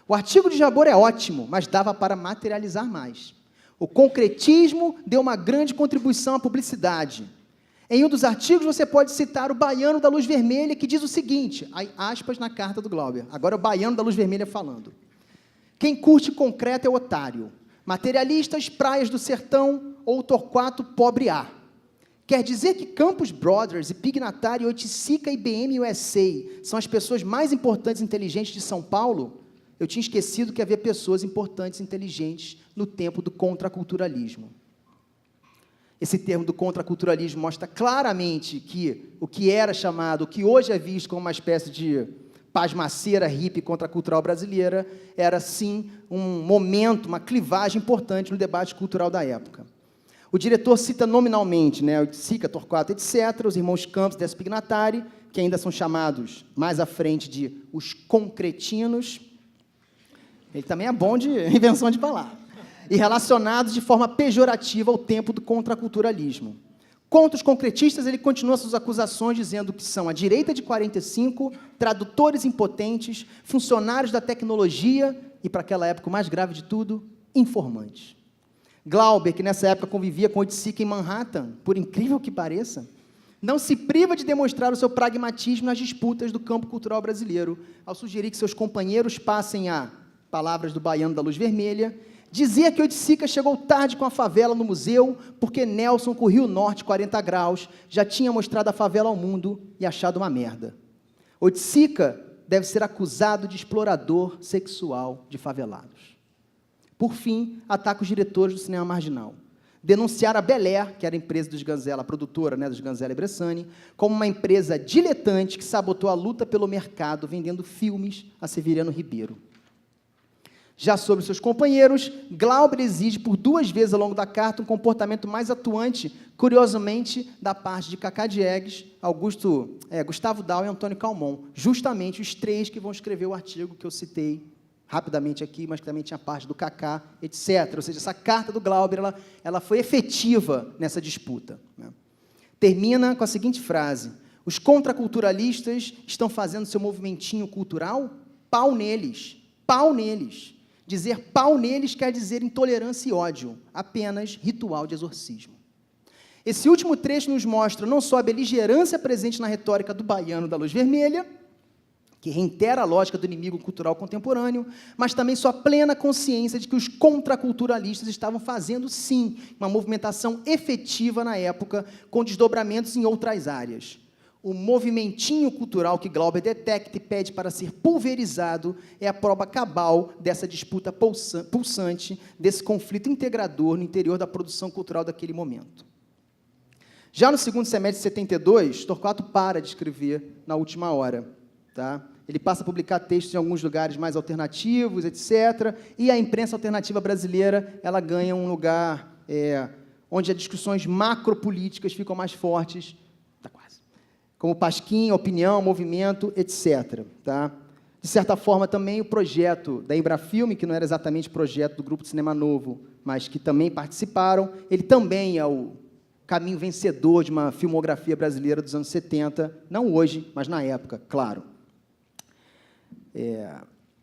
O artigo de Jabor é ótimo, mas dava para materializar mais. O concretismo deu uma grande contribuição à publicidade. Em um dos artigos, você pode citar o Baiano da Luz Vermelha, que diz o seguinte, aspas na carta do Glauber, agora o Baiano da Luz Vermelha falando: quem curte concreto é otário, materialistas, praias do sertão ou Torquato pobre A. Quer dizer que Campos Brothers e Pignatari, Oiticica e BM USA são as pessoas mais importantes e inteligentes de São Paulo? Eu tinha esquecido que havia pessoas importantes e inteligentes no tempo do contraculturalismo. Esse termo do contraculturalismo mostra claramente que o que era chamado, o que hoje é visto como uma espécie de pasmaceira hippie contracultural brasileira, era, sim, um momento, uma clivagem importante no debate cultural da época. O diretor cita nominalmente, né, o Sica, Torquato, etc., os irmãos Campos e Pignatari, que ainda são chamados mais à frente de os concretinos. Ele também é bom de invenção de palavra. E relacionados de forma pejorativa ao tempo do contraculturalismo. Contra os concretistas, ele continua suas acusações dizendo que são a direita de 45, tradutores impotentes, funcionários da tecnologia e, para aquela época, o mais grave de tudo, informantes. Glauber, que nessa época convivia com Oiticica em Manhattan, por incrível que pareça, não se priva de demonstrar o seu pragmatismo nas disputas do campo cultural brasileiro, ao sugerir que seus companheiros passem a, palavras do Baiano da Luz Vermelha, dizia que Oiticica chegou tarde com a favela no museu, porque Nelson, com o Rio Norte 40 graus, já tinha mostrado a favela ao mundo e achado uma merda. Oiticica deve ser acusado de explorador sexual de favelados. Por fim, ataca os diretores do cinema marginal. Denunciar a Bel Air, que era a empresa dos Ganzella, a produtora, né, dos Ganzella e Bressani, como uma empresa diletante que sabotou a luta pelo mercado, vendendo filmes a Severiano Ribeiro. Já sobre seus companheiros, Glauber exige por 2 vezes ao longo da carta um comportamento mais atuante, curiosamente, da parte de Cacá Diegues, Gustavo Dal e Antônio Calmon, justamente os 3 que vão escrever o artigo que eu citei rapidamente aqui, mas que também tinha parte do Cacá, etc. Ou seja, essa carta do Glauber, ela foi efetiva nessa disputa, né? Termina com a seguinte frase: os contraculturalistas estão fazendo seu movimentinho cultural? Pau neles, pau neles. Dizer pau neles quer dizer intolerância e ódio, apenas ritual de exorcismo. Esse último trecho nos mostra não só a beligerância presente na retórica do Baiano da Luz Vermelha, que reitera a lógica do inimigo cultural contemporâneo, mas também sua plena consciência de que os contraculturalistas estavam fazendo, sim, uma movimentação efetiva na época, com desdobramentos em outras áreas. O movimentinho cultural que Glauber detecta e pede para ser pulverizado é a prova cabal dessa disputa pulsante, desse conflito integrador no interior da produção cultural daquele momento. Já no segundo semestre de 72, Torquato para de escrever na última hora, tá? Ele passa a publicar textos em alguns lugares mais alternativos, etc. E a imprensa alternativa brasileira, ela ganha um lugar onde as discussões macropolíticas ficam mais fortes, como Pasquim, Opinião, Movimento, etc. Tá? De certa forma, também o projeto da Embrafilme, que não era exatamente projeto do Grupo de Cinema Novo, mas que também participaram, ele também é o caminho vencedor de uma filmografia brasileira dos anos 70, não hoje, mas na época, claro.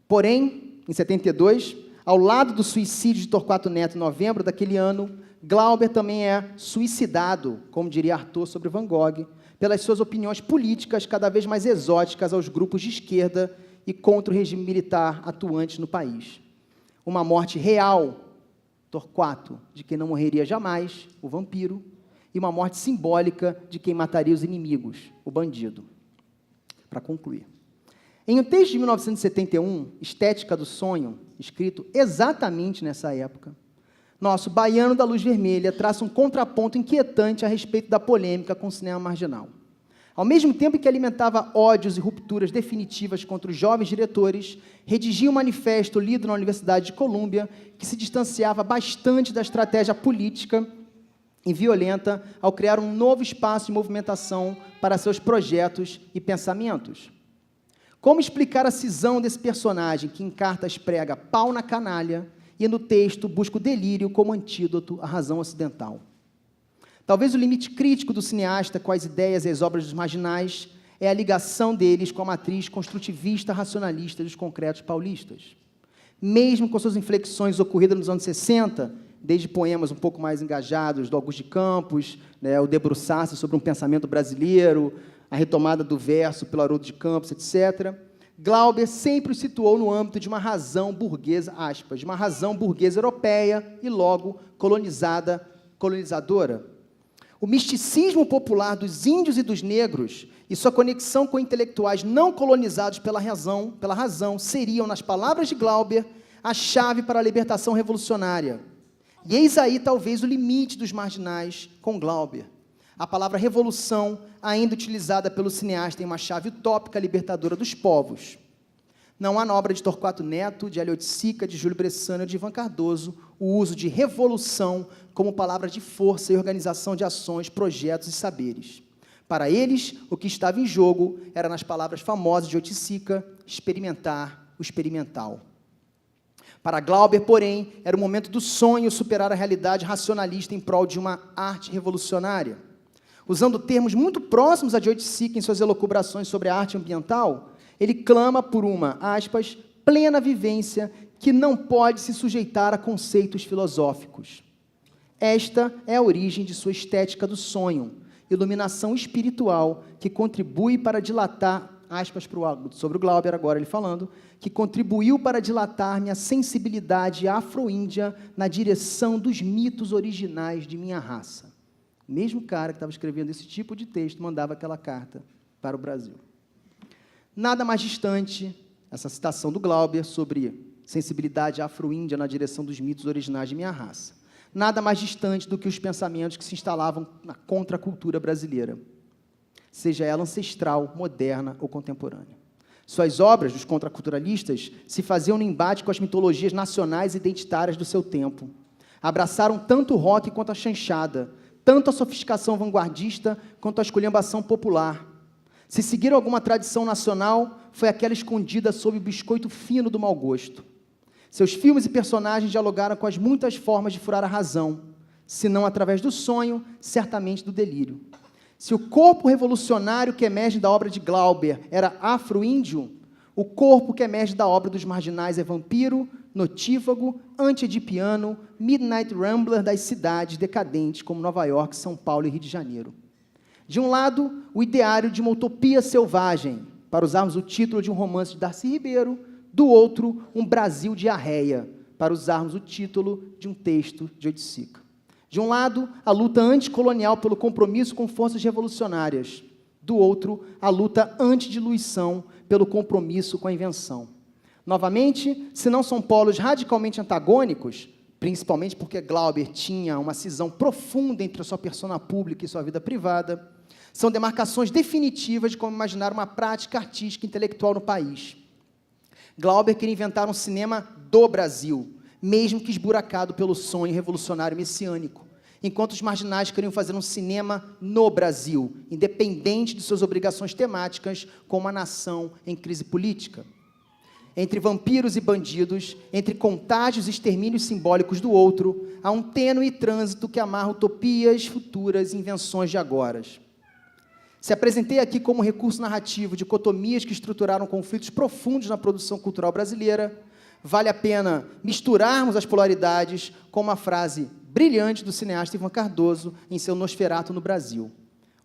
Porém, em 72, ao lado do suicídio de Torquato Neto em novembro daquele ano, Glauber também é suicidado, como diria Artaud sobre Van Gogh, pelas suas opiniões políticas cada vez mais exóticas aos grupos de esquerda e contra o regime militar atuante no país. Uma morte real, Torquato, de quem não morreria jamais, o vampiro, e uma morte simbólica de quem mataria os inimigos, o bandido. Para concluir. Em um texto de 1971, Estética do Sonho, escrito exatamente nessa época, nosso baiano da luz vermelha traça um contraponto inquietante a respeito da polêmica com o cinema marginal. Ao mesmo tempo que alimentava ódios e rupturas definitivas contra os jovens diretores, redigia um manifesto lido na Universidade de Colômbia que se distanciava bastante da estratégia política e violenta ao criar um novo espaço de movimentação para seus projetos e pensamentos. Como explicar a cisão desse personagem que em cartas prega pau na canalha e no texto busca o delírio como antídoto à razão ocidental? Talvez o limite crítico do cineasta com as ideias e as obras dos marginais é a ligação deles com a matriz construtivista racionalista dos concretos paulistas. Mesmo com suas inflexões ocorridas nos anos 60, desde poemas um pouco mais engajados do Augusto de Campos, o debruçar-se sobre um pensamento brasileiro, a retomada do verso pelo Haroldo de Campos, etc., Glauber sempre o situou no âmbito de uma razão burguesa, aspas, de uma razão burguesa europeia e, logo, colonizadora. O misticismo popular dos índios e dos negros e sua conexão com intelectuais não colonizados pela razão seriam, nas palavras de Glauber, a chave para a libertação revolucionária. E eis aí, talvez, o limite dos marginais com Glauber. A palavra revolução, ainda utilizada pelo cineasta em uma chave utópica libertadora dos povos. Não há na obra de Torquato Neto, de Hélio Oiticica, de Júlio Bressani ou de Ivan Cardoso o uso de revolução como palavra de força e organização de ações, projetos e saberes. Para eles, o que estava em jogo era, nas palavras famosas de Oiticica, experimentar o experimental. Para Glauber, porém, era o momento do sonho superar a realidade racionalista em prol de uma arte revolucionária. Usando termos muito próximos a de Oiticica em suas elucubrações sobre a arte ambiental, ele clama por uma, aspas, plena vivência que não pode se sujeitar a conceitos filosóficos. Esta é a origem de sua estética do sonho, iluminação espiritual que contribui para dilatar, aspas sobre o Glauber agora ele falando, que contribuiu para dilatar minha sensibilidade afro-índia na direção dos mitos originais de minha raça. O mesmo cara que estava escrevendo esse tipo de texto mandava aquela carta para o Brasil. Nada mais distante, essa citação do Glauber sobre sensibilidade afro-índia na direção dos mitos originais de minha raça. Nada mais distante do que os pensamentos que se instalavam na contracultura brasileira, seja ela ancestral, moderna ou contemporânea. Suas obras, dos contraculturalistas, se faziam no embate com as mitologias nacionais e identitárias do seu tempo. Abraçaram tanto o rock quanto a chanchada, tanto a sofisticação vanguardista quanto a esculhambação popular. Se seguiram alguma tradição nacional, foi aquela escondida sob o biscoito fino do mau gosto. Seus filmes e personagens dialogaram com as muitas formas de furar a razão, se não através do sonho, certamente do delírio. Se o corpo revolucionário que emerge da obra de Glauber era afro-índio, o corpo que emerge da obra dos marginais é vampiro, notívago, anti-edipiano, midnight rambler das cidades decadentes como Nova York, São Paulo e Rio de Janeiro. De um lado, o ideário de uma utopia selvagem, para usarmos o título de um romance de Darcy Ribeiro, do outro, um Brasil diarreia, para usarmos o título de um texto de Oiticica. De um lado, a luta anticolonial pelo compromisso com forças revolucionárias. Do outro, a luta antidiluição pelo compromisso com a invenção. Novamente, se não são polos radicalmente antagônicos, principalmente porque Glauber tinha uma cisão profunda entre a sua persona pública e sua vida privada, São demarcações definitivas de como imaginar uma prática artística e intelectual no país. Glauber queria inventar um cinema do Brasil, mesmo que esburacado pelo sonho revolucionário messiânico, enquanto os marginais queriam fazer um cinema no Brasil, independente de suas obrigações temáticas como uma nação em crise política. Entre vampiros e bandidos, entre contágios e extermínios simbólicos do outro, há um tênue trânsito que amarra utopias futuras e invenções de agora. Se apresentei aqui como recurso narrativo dicotomias que estruturaram conflitos profundos na produção cultural brasileira, vale a pena misturarmos as polaridades com uma frase brilhante do cineasta Ivan Cardoso em seu Nosferatu no Brasil: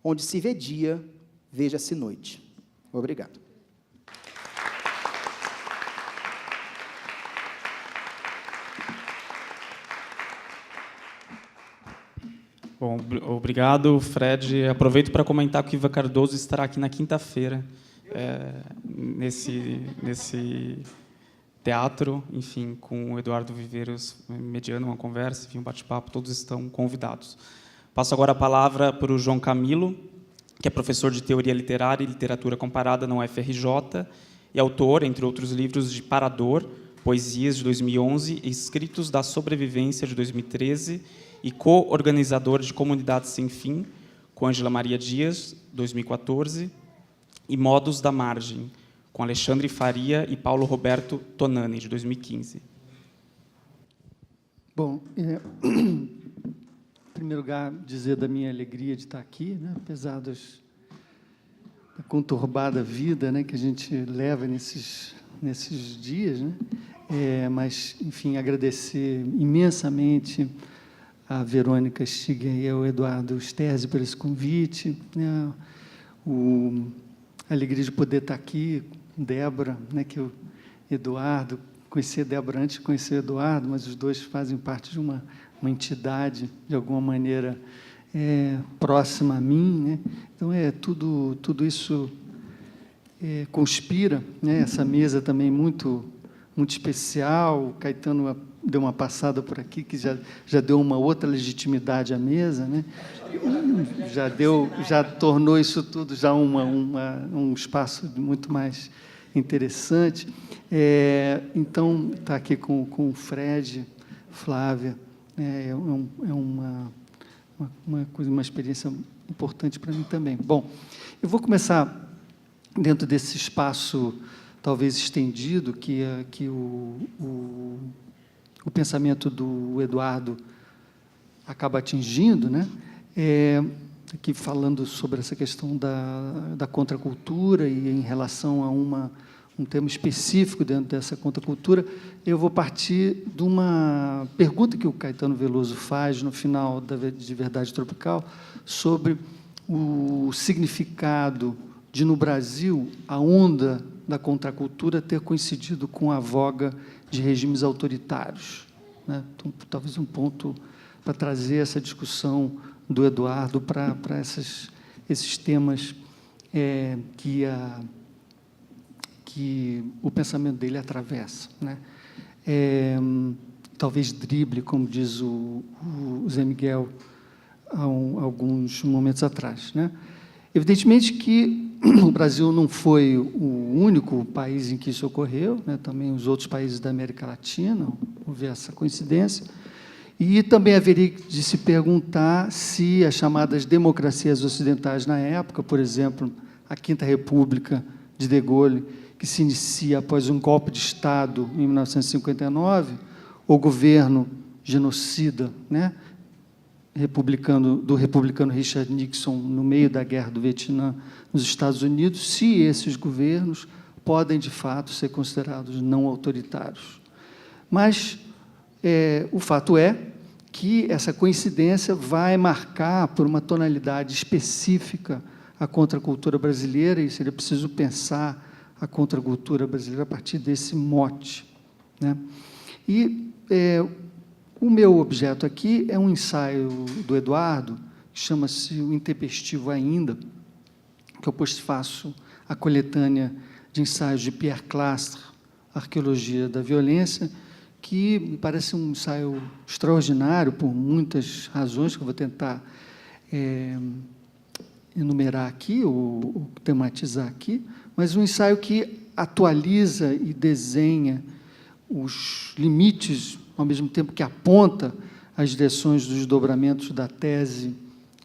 onde se vê dia, veja-se noite. Obrigado. Bom, obrigado, Fred. Aproveito para comentar que o Ivan Cardoso estará aqui na quinta-feira, nesse teatro, enfim, com o Eduardo Viveiros mediando uma conversa, enfim, um bate-papo, todos estão convidados. Passo agora a palavra para o João Camilo, que é professor de Teoria Literária e Literatura Comparada na UFRJ e autor, entre outros livros, de Parador, Poesias, de 2011, e Escritos da Sobrevivência, de 2013, e co-organizador de Comunidades Sem Fim, com Ângela Maria Dias, 2014, e Modos da Margem, com Alexandre Faria e Paulo Roberto Tonani, de 2015. Bom, em primeiro lugar, dizer da minha alegria de estar aqui, né, apesar da conturbada vida, né, que a gente leva nesses dias, né, mas, enfim, agradecer imensamente a Verônica Stiger e ao Eduardo Sterzi por esse convite, né, a alegria de poder estar aqui com Débora, né, que o Eduardo, conheci a Débora antes de conhecer o Eduardo, mas os dois fazem parte de uma entidade, de alguma maneira, próxima a mim, né? Então, tudo isso conspira, né? Essa mesa também muito especial. O Caetano deu uma passada por aqui, que já deu uma outra legitimidade à mesa, né? Já tornou isso tudo já um espaço muito mais interessante. Então, estar aqui com o Fred, Flávia, é uma experiência importante para mim também. Bom, eu vou começar dentro desse espaço talvez estendido que o pensamento do Eduardo acaba atingindo, né? Aqui falando sobre essa questão da contracultura e em relação a um tema específico dentro dessa contracultura, eu vou partir de uma pergunta que o Caetano Veloso faz no final de Verdade Tropical sobre o significado de, no Brasil, a onda da contracultura ter coincidido com a voga de regimes autoritários, né? Então, talvez um ponto para trazer essa discussão do Eduardo para esses temas que o pensamento dele atravessa, né? Talvez drible, como diz o Zé Miguel há alguns momentos atrás, né? Evidentemente que o Brasil não foi o único país em que isso ocorreu, né? Também os outros países da América Latina, houve essa coincidência, e também haveria de se perguntar se as chamadas democracias ocidentais na época, por exemplo, a Quinta República de De Gaulle, que se inicia após um golpe de Estado em 1959, o governo genocida, né, do republicano Richard Nixon no meio da Guerra do Vietnã nos Estados Unidos, se esses governos podem, de fato, ser considerados não autoritários. Mas o fato é que essa coincidência vai marcar, por uma tonalidade específica, a contracultura brasileira, e seria preciso pensar a contracultura brasileira a partir desse mote, né? E o meu objeto aqui é um ensaio do Eduardo, que chama-se O Intempestivo Ainda, que eu faço a coletânea de ensaios de Pierre Clastre, Arqueologia da Violência, que me parece um ensaio extraordinário por muitas razões que eu vou tentar enumerar aqui, ou tematizar aqui, mas um ensaio que atualiza e desenha os limites, ao mesmo tempo que aponta as direções dos desdobramentos da tese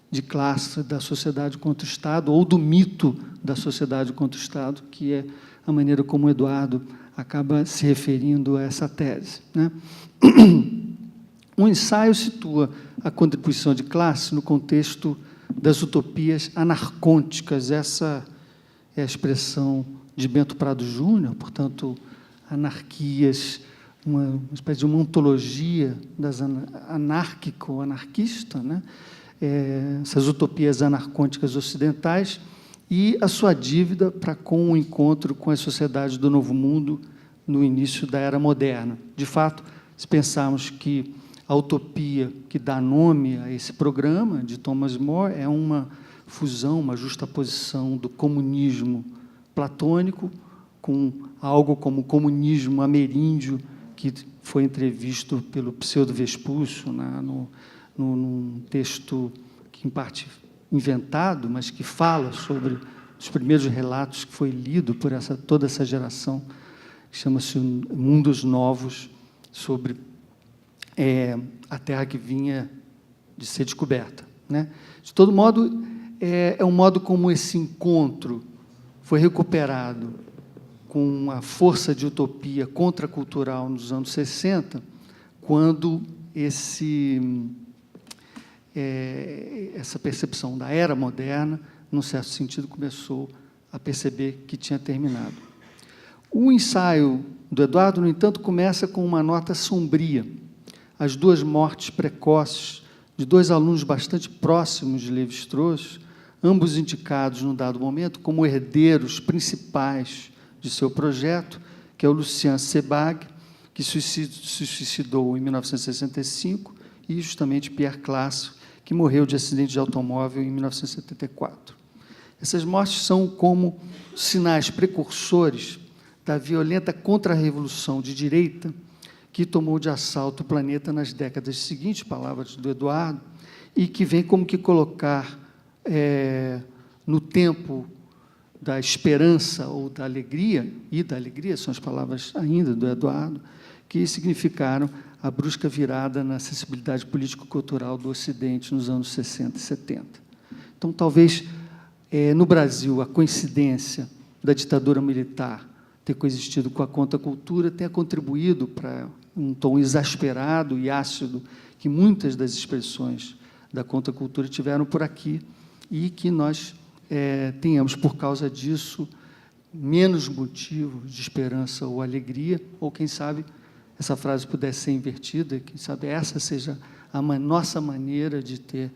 de classe da sociedade contra o Estado, ou do mito da sociedade contra o Estado, que é a maneira como o Eduardo acaba se referindo a essa tese, né? O ensaio situa a contribuição de classe no contexto das utopias anarcônticas. Essa é a expressão de Bento Prado Júnior, portanto, anarquias, uma espécie de uma ontologia das anárquico-anarquista, né? Essas utopias anarcônticas ocidentais, e a sua dívida para com o encontro com as sociedades do Novo Mundo no início da Era Moderna. De fato, se pensarmos que a utopia que dá nome a esse programa, de Thomas More, é uma fusão, uma justaposição do comunismo platônico com algo como o comunismo ameríndio, que foi entrevisto pelo Pseudo-Vespúcio, num texto que, em parte, inventado, mas que fala sobre os primeiros relatos que foi lido por toda essa geração, que chama-se Mundos Novos, sobre a Terra que vinha de ser descoberta, né? De todo modo, é um modo como esse encontro foi recuperado com a força de utopia contracultural nos anos 60, quando essa percepção da era moderna, num certo sentido, começou a perceber que tinha terminado. O ensaio do Eduardo, no entanto, começa com uma nota sombria. As duas mortes precoces de dois alunos bastante próximos de Lévi-Strauss, ambos indicados, num dado momento, como herdeiros principais de seu projeto, que é o Lucien Sebag, que se suicidou em 1965, e justamente Pierre Classe, que morreu de acidente de automóvel em 1974. Essas mortes são como sinais precursores da violenta contra-revolução de direita que tomou de assalto o planeta nas décadas seguintes, palavras do Eduardo, e que vem como que colocar no tempo da esperança ou da alegria, e da alegria são as palavras ainda do Eduardo, que significaram a brusca virada na sensibilidade político-cultural do Ocidente nos anos 60 e 70. Então, talvez, no Brasil, a coincidência da ditadura militar ter coexistido com a contracultura tenha contribuído para um tom exasperado e ácido que muitas das expressões da contracultura tiveram por aqui, e que nós tenhamos, por causa disso, menos motivo de esperança ou alegria, ou, quem sabe, essa frase pudesse ser invertida, quem sabe essa seja a nossa maneira de ter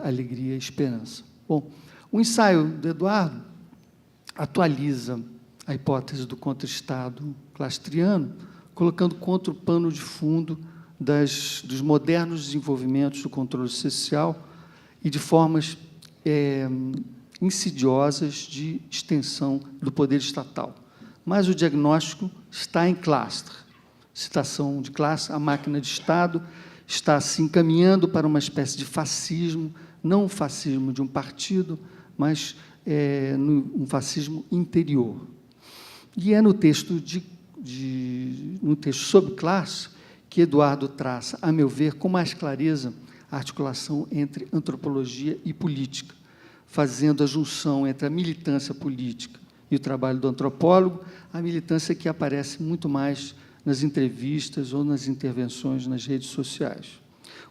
alegria e esperança. Bom, o ensaio do Eduardo atualiza a hipótese do contra-Estado clastriano, colocando contra o pano de fundo dos modernos desenvolvimentos do controle social e de formas insidiosas de extensão do poder estatal. Mas o diagnóstico está em Clastre. Citação de Clastre: a máquina de Estado está se encaminhando para uma espécie de fascismo, não o fascismo de um partido, mas um fascismo interior. E é no texto no texto sobre classe que Eduardo traça, a meu ver, com mais clareza, a articulação entre antropologia e política, fazendo a junção entre a militância política e o trabalho do antropólogo, a militância que aparece muito mais nas entrevistas ou nas intervenções nas redes sociais.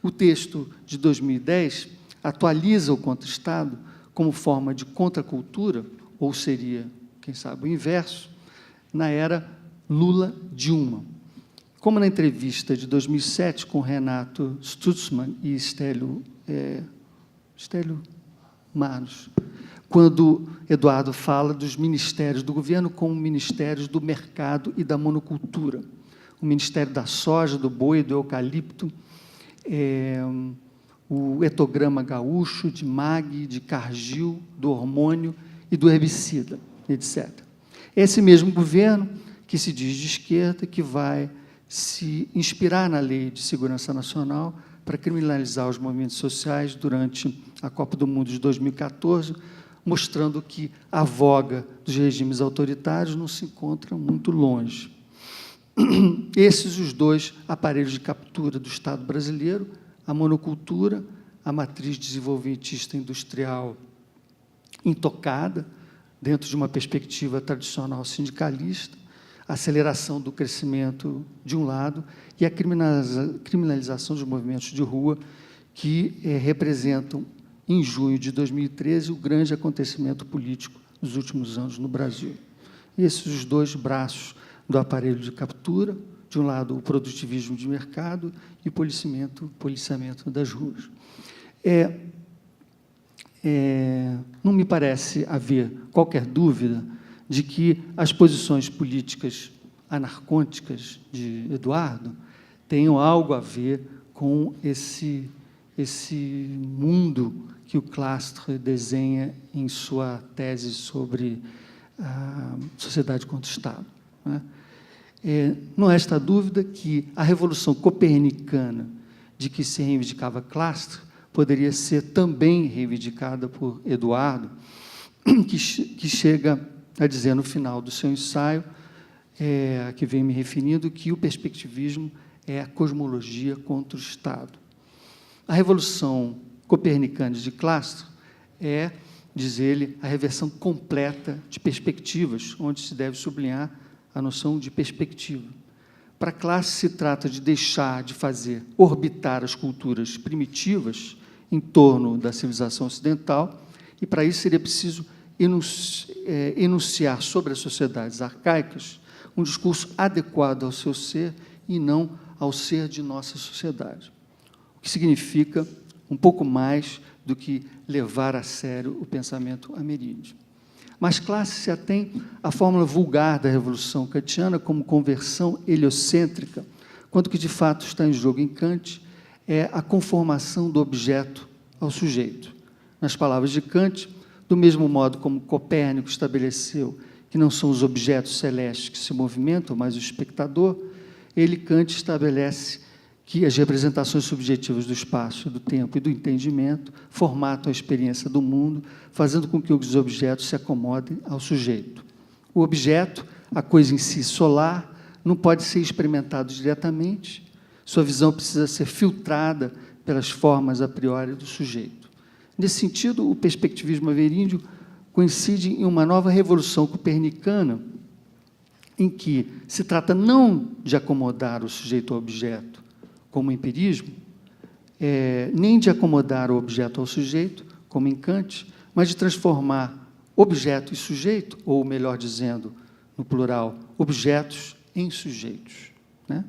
O texto de 2010 atualiza o contra-Estado como forma de contracultura, ou seria, quem sabe, o inverso, na era Lula-Dilma. Como na entrevista de 2007 com Renato Stutzmann e Stélio Manos, quando Eduardo fala dos ministérios do governo como ministérios do mercado e da monocultura. O Ministério da Soja, do Boi, do Eucalipto, o etograma gaúcho, de MAG, de Cargill, do hormônio e do herbicida, etc. Esse mesmo governo, que se diz de esquerda, que vai se inspirar na Lei de Segurança Nacional, para criminalizar os movimentos sociais durante a Copa do Mundo de 2014, mostrando que a voga dos regimes autoritários não se encontra muito longe. Esses os dois aparelhos de captura do Estado brasileiro, a monocultura, a matriz desenvolvimentista industrial intocada, dentro de uma perspectiva tradicional sindicalista, a aceleração do crescimento de um lado e a criminalização dos movimentos de rua que representam, em junho de 2013, o grande acontecimento político dos últimos anos no Brasil. Esses os dois braços do aparelho de captura, de um lado o produtivismo de mercado e o policiamento das ruas. Não me parece haver qualquer dúvida de que as posições políticas anarcônicas de Eduardo tenham algo a ver com esse mundo que o Clastres desenha em sua tese sobre a sociedade contra o Estado. Né? Não resta dúvida que a revolução copernicana de que se reivindicava Clastres poderia ser também reivindicada por Eduardo, que chega a dizer no final do seu ensaio, a que vem me referindo, que o perspectivismo é a cosmologia contra o Estado. A revolução copernicana de Clastres é, diz ele, a reversão completa de perspectivas, onde se deve sublinhar a noção de perspectiva. Para Clastres se trata de deixar de fazer orbitar as culturas primitivas em torno da civilização ocidental, e para isso seria preciso enunciar sobre as sociedades arcaicas um discurso adequado ao seu ser e não ao ser de nossa sociedade. O que significa um pouco mais do que levar a sério o pensamento ameríndio. Mas Clastres se atém à fórmula vulgar da Revolução Kantiana como conversão heliocêntrica, quando o que de fato está em jogo em Kant é a conformação do objeto ao sujeito. Nas palavras de Kant, do mesmo modo como Copérnico estabeleceu que não são os objetos celestes que se movimentam, mas o espectador, Kant estabelece que as representações subjetivas do espaço, do tempo e do entendimento formatam a experiência do mundo, fazendo com que os objetos se acomodem ao sujeito. O objeto, a coisa em si solar, não pode ser experimentado diretamente, sua visão precisa ser filtrada pelas formas a priori do sujeito. Nesse sentido, o perspectivismo ameríndio coincide em uma nova revolução copernicana, em que se trata não de acomodar o sujeito ao objeto, como empirismo, nem de acomodar o objeto ao sujeito, como em Kant, mas de transformar objeto e sujeito, ou, melhor dizendo, no plural, objetos em sujeitos. Né?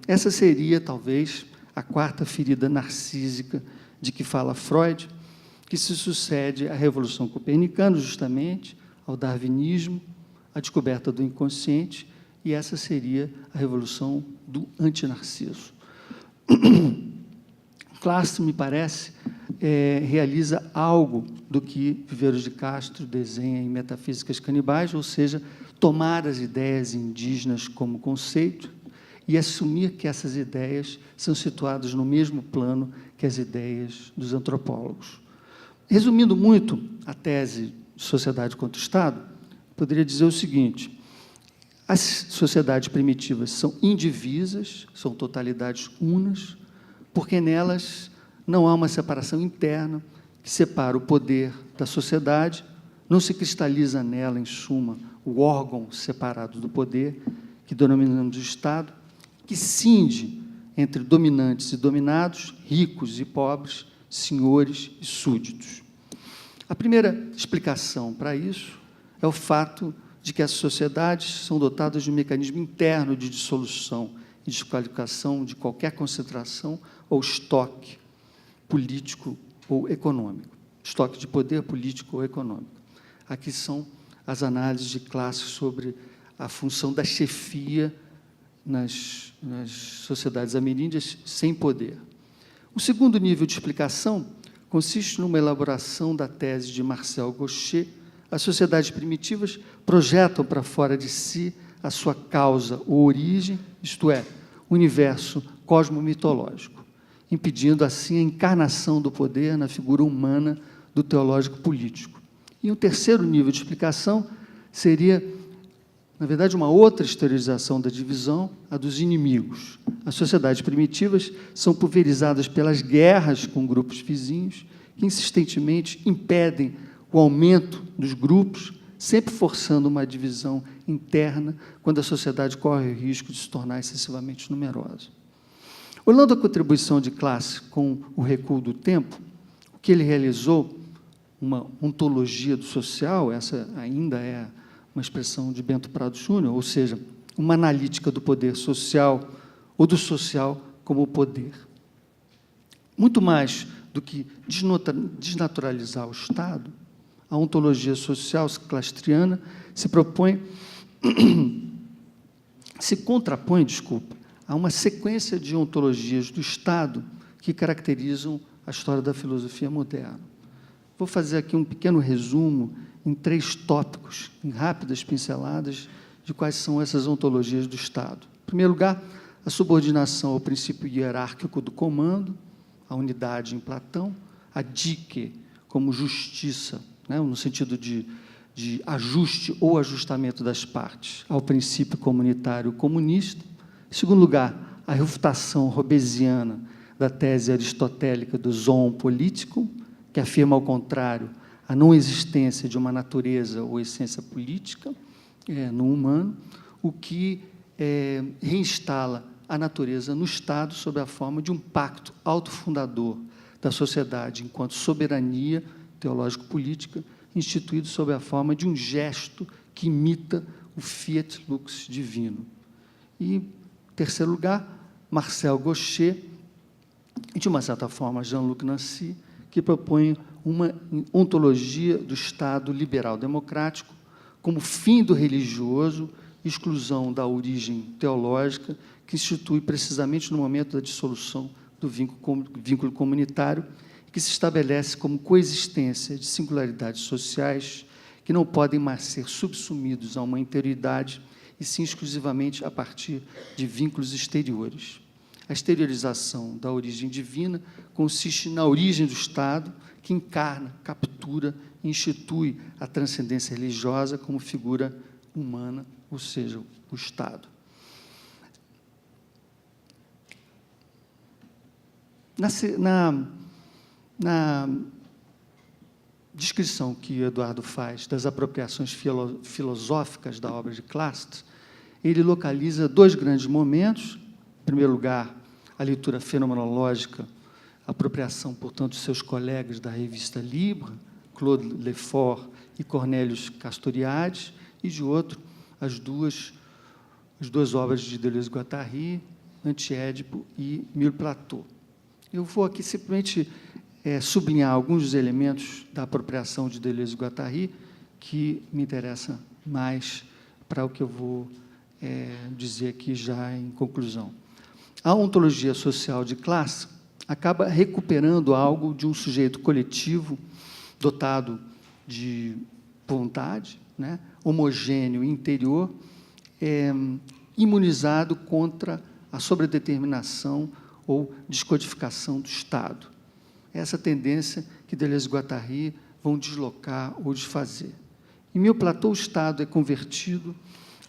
Essa seria, talvez, a quarta ferida narcísica de que fala Freud, que se sucede à Revolução Copernicana, justamente, ao darwinismo, à descoberta do inconsciente, e essa seria a revolução do antinarciso. Clastres, me parece, realiza algo do que Viveiros de Castro desenha em Metafísicas Canibais, ou seja, tomar as ideias indígenas como conceito e assumir que essas ideias são situadas no mesmo plano que as ideias dos antropólogos. Resumindo muito a tese de sociedade contra o Estado, poderia dizer o seguinte: as sociedades primitivas são indivisas, são totalidades unas, porque nelas não há uma separação interna que separa o poder da sociedade, não se cristaliza nela, em suma, o órgão separado do poder, que denominamos de Estado, que cinge entre dominantes e dominados, ricos e pobres, senhores e súditos. A primeira explicação para isso é o fato de que as sociedades são dotadas de um mecanismo interno de dissolução e desqualificação de qualquer concentração ou estoque político ou econômico, estoque de poder político ou econômico. Aqui são as análises de classe sobre a função da chefia nas sociedades ameríndias sem poder. O segundo nível de explicação consiste numa elaboração da tese de Marcel Gauchet. As sociedades primitivas projetam para fora de si a sua causa ou origem, isto é, o universo cosmomitológico. impedindo, assim, a encarnação do poder na figura humana do teológico político. E um terceiro nível de explicação seria, na verdade, uma outra exteriorização da divisão, a dos inimigos. As sociedades primitivas são pulverizadas pelas guerras com grupos vizinhos, que insistentemente impedem o aumento dos grupos, sempre forçando uma divisão interna, quando a sociedade corre o risco de se tornar excessivamente numerosa. Olhando a contribuição de classe com o recuo do tempo, o que ele realizou, uma ontologia do social, essa ainda é uma expressão de Bento Prado Júnior, ou seja, uma analítica do poder social ou do social como poder. Muito mais do que desnaturalizar o Estado, a ontologia social clastriana se contrapõe, a uma sequência de ontologias do Estado que caracterizam a história da filosofia moderna. Vou fazer aqui um pequeno resumo em 3 tópicos, em rápidas pinceladas, de quais são essas ontologias do Estado. Em primeiro lugar, a subordinação ao princípio hierárquico do comando, a unidade em Platão, a dike como justiça, né, no sentido de ajuste ou ajustamento das partes, ao princípio comunitário comunista. Em segundo lugar, a refutação robesiana da tese aristotélica do zoon politicum, que afirma, ao contrário, a não existência de uma natureza ou essência política no humano, o que reinstala a natureza no Estado sob a forma de um pacto autofundador da sociedade enquanto soberania teológico-política, instituído sob a forma de um gesto que imita o fiat lux divino. E, em terceiro lugar, Marcel Gauchet, e, de uma certa forma, Jean-Luc Nancy, que propõe uma ontologia do Estado liberal-democrático como fim do religioso, exclusão da origem teológica, que institui precisamente no momento da dissolução do vínculo comunitário, que se estabelece como coexistência de singularidades sociais que não podem mais ser subsumidos a uma interioridade, e sim exclusivamente a partir de vínculos exteriores. A exteriorização da origem divina consiste na origem do Estado, que encarna, captura e institui a transcendência religiosa como figura humana, ou seja, o Estado. Na descrição que Eduardo faz das apropriações filosóficas da obra de Clastres, ele localiza 2 grandes momentos. Em primeiro lugar, a leitura fenomenológica, a apropriação, portanto, de seus colegas da revista Libre, Claude Lefort e Cornelius Castoriadis, e, de outro, as duas obras de Deleuze-Guattari, Antiédipo e Mille Plateau. Eu vou aqui simplesmente sublinhar alguns dos elementos da apropriação de Deleuze-Guattari que me interessa mais para o que eu vou dizer aqui já em conclusão. A ontologia social de classe acaba recuperando algo de um sujeito coletivo dotado de vontade, né, homogêneo e interior, imunizado contra a sobredeterminação ou descodificação do Estado. Essa tendência que Deleuze e Guattari vão deslocar ou desfazer. Em Mille Plateau, o Estado é convertido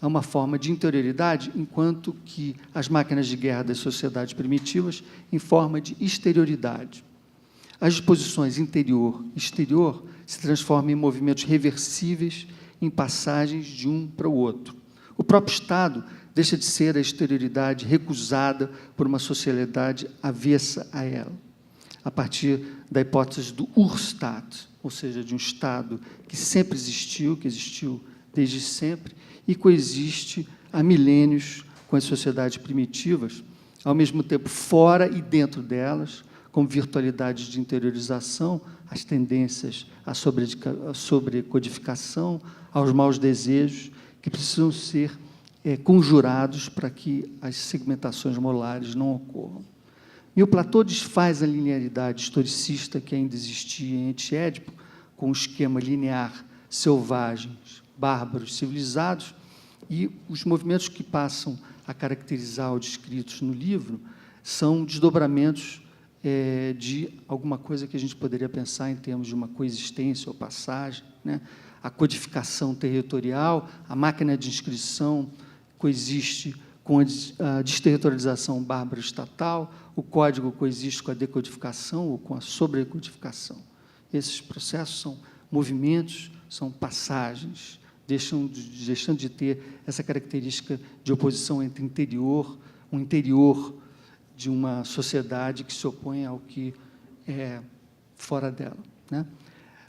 a uma forma de interioridade, enquanto que as máquinas de guerra das sociedades primitivas em forma de exterioridade. As disposições interior e exterior se transformam em movimentos reversíveis, em passagens de um para o outro. O próprio Estado deixa de ser a exterioridade recusada por uma sociedade avessa a ela, a partir da hipótese do Urstaat, ou seja, de um Estado que sempre existiu, que existiu desde sempre, e coexiste há milênios com as sociedades primitivas, ao mesmo tempo fora e dentro delas, com virtualidades de interiorização, as tendências à sobrecodificação, aos maus desejos, que precisam ser conjurados para que as segmentações molares não ocorram. Mille Plateau desfaz a linearidade historicista que ainda existia em Antiédipo, com um esquema linear selvagens, bárbaros, civilizados, e os movimentos que passam a caracterizar os descritos no livro são desdobramentos de alguma coisa que a gente poderia pensar em termos de uma coexistência ou passagem, né? A codificação territorial, a máquina de inscrição coexiste com a desterritorialização bárbara estatal, o código coexiste com a decodificação ou com a sobrecodificação. Esses processos são movimentos, são passagens, deixando de ter essa característica de oposição entre o interior de uma sociedade que se opõe ao que é fora dela, né?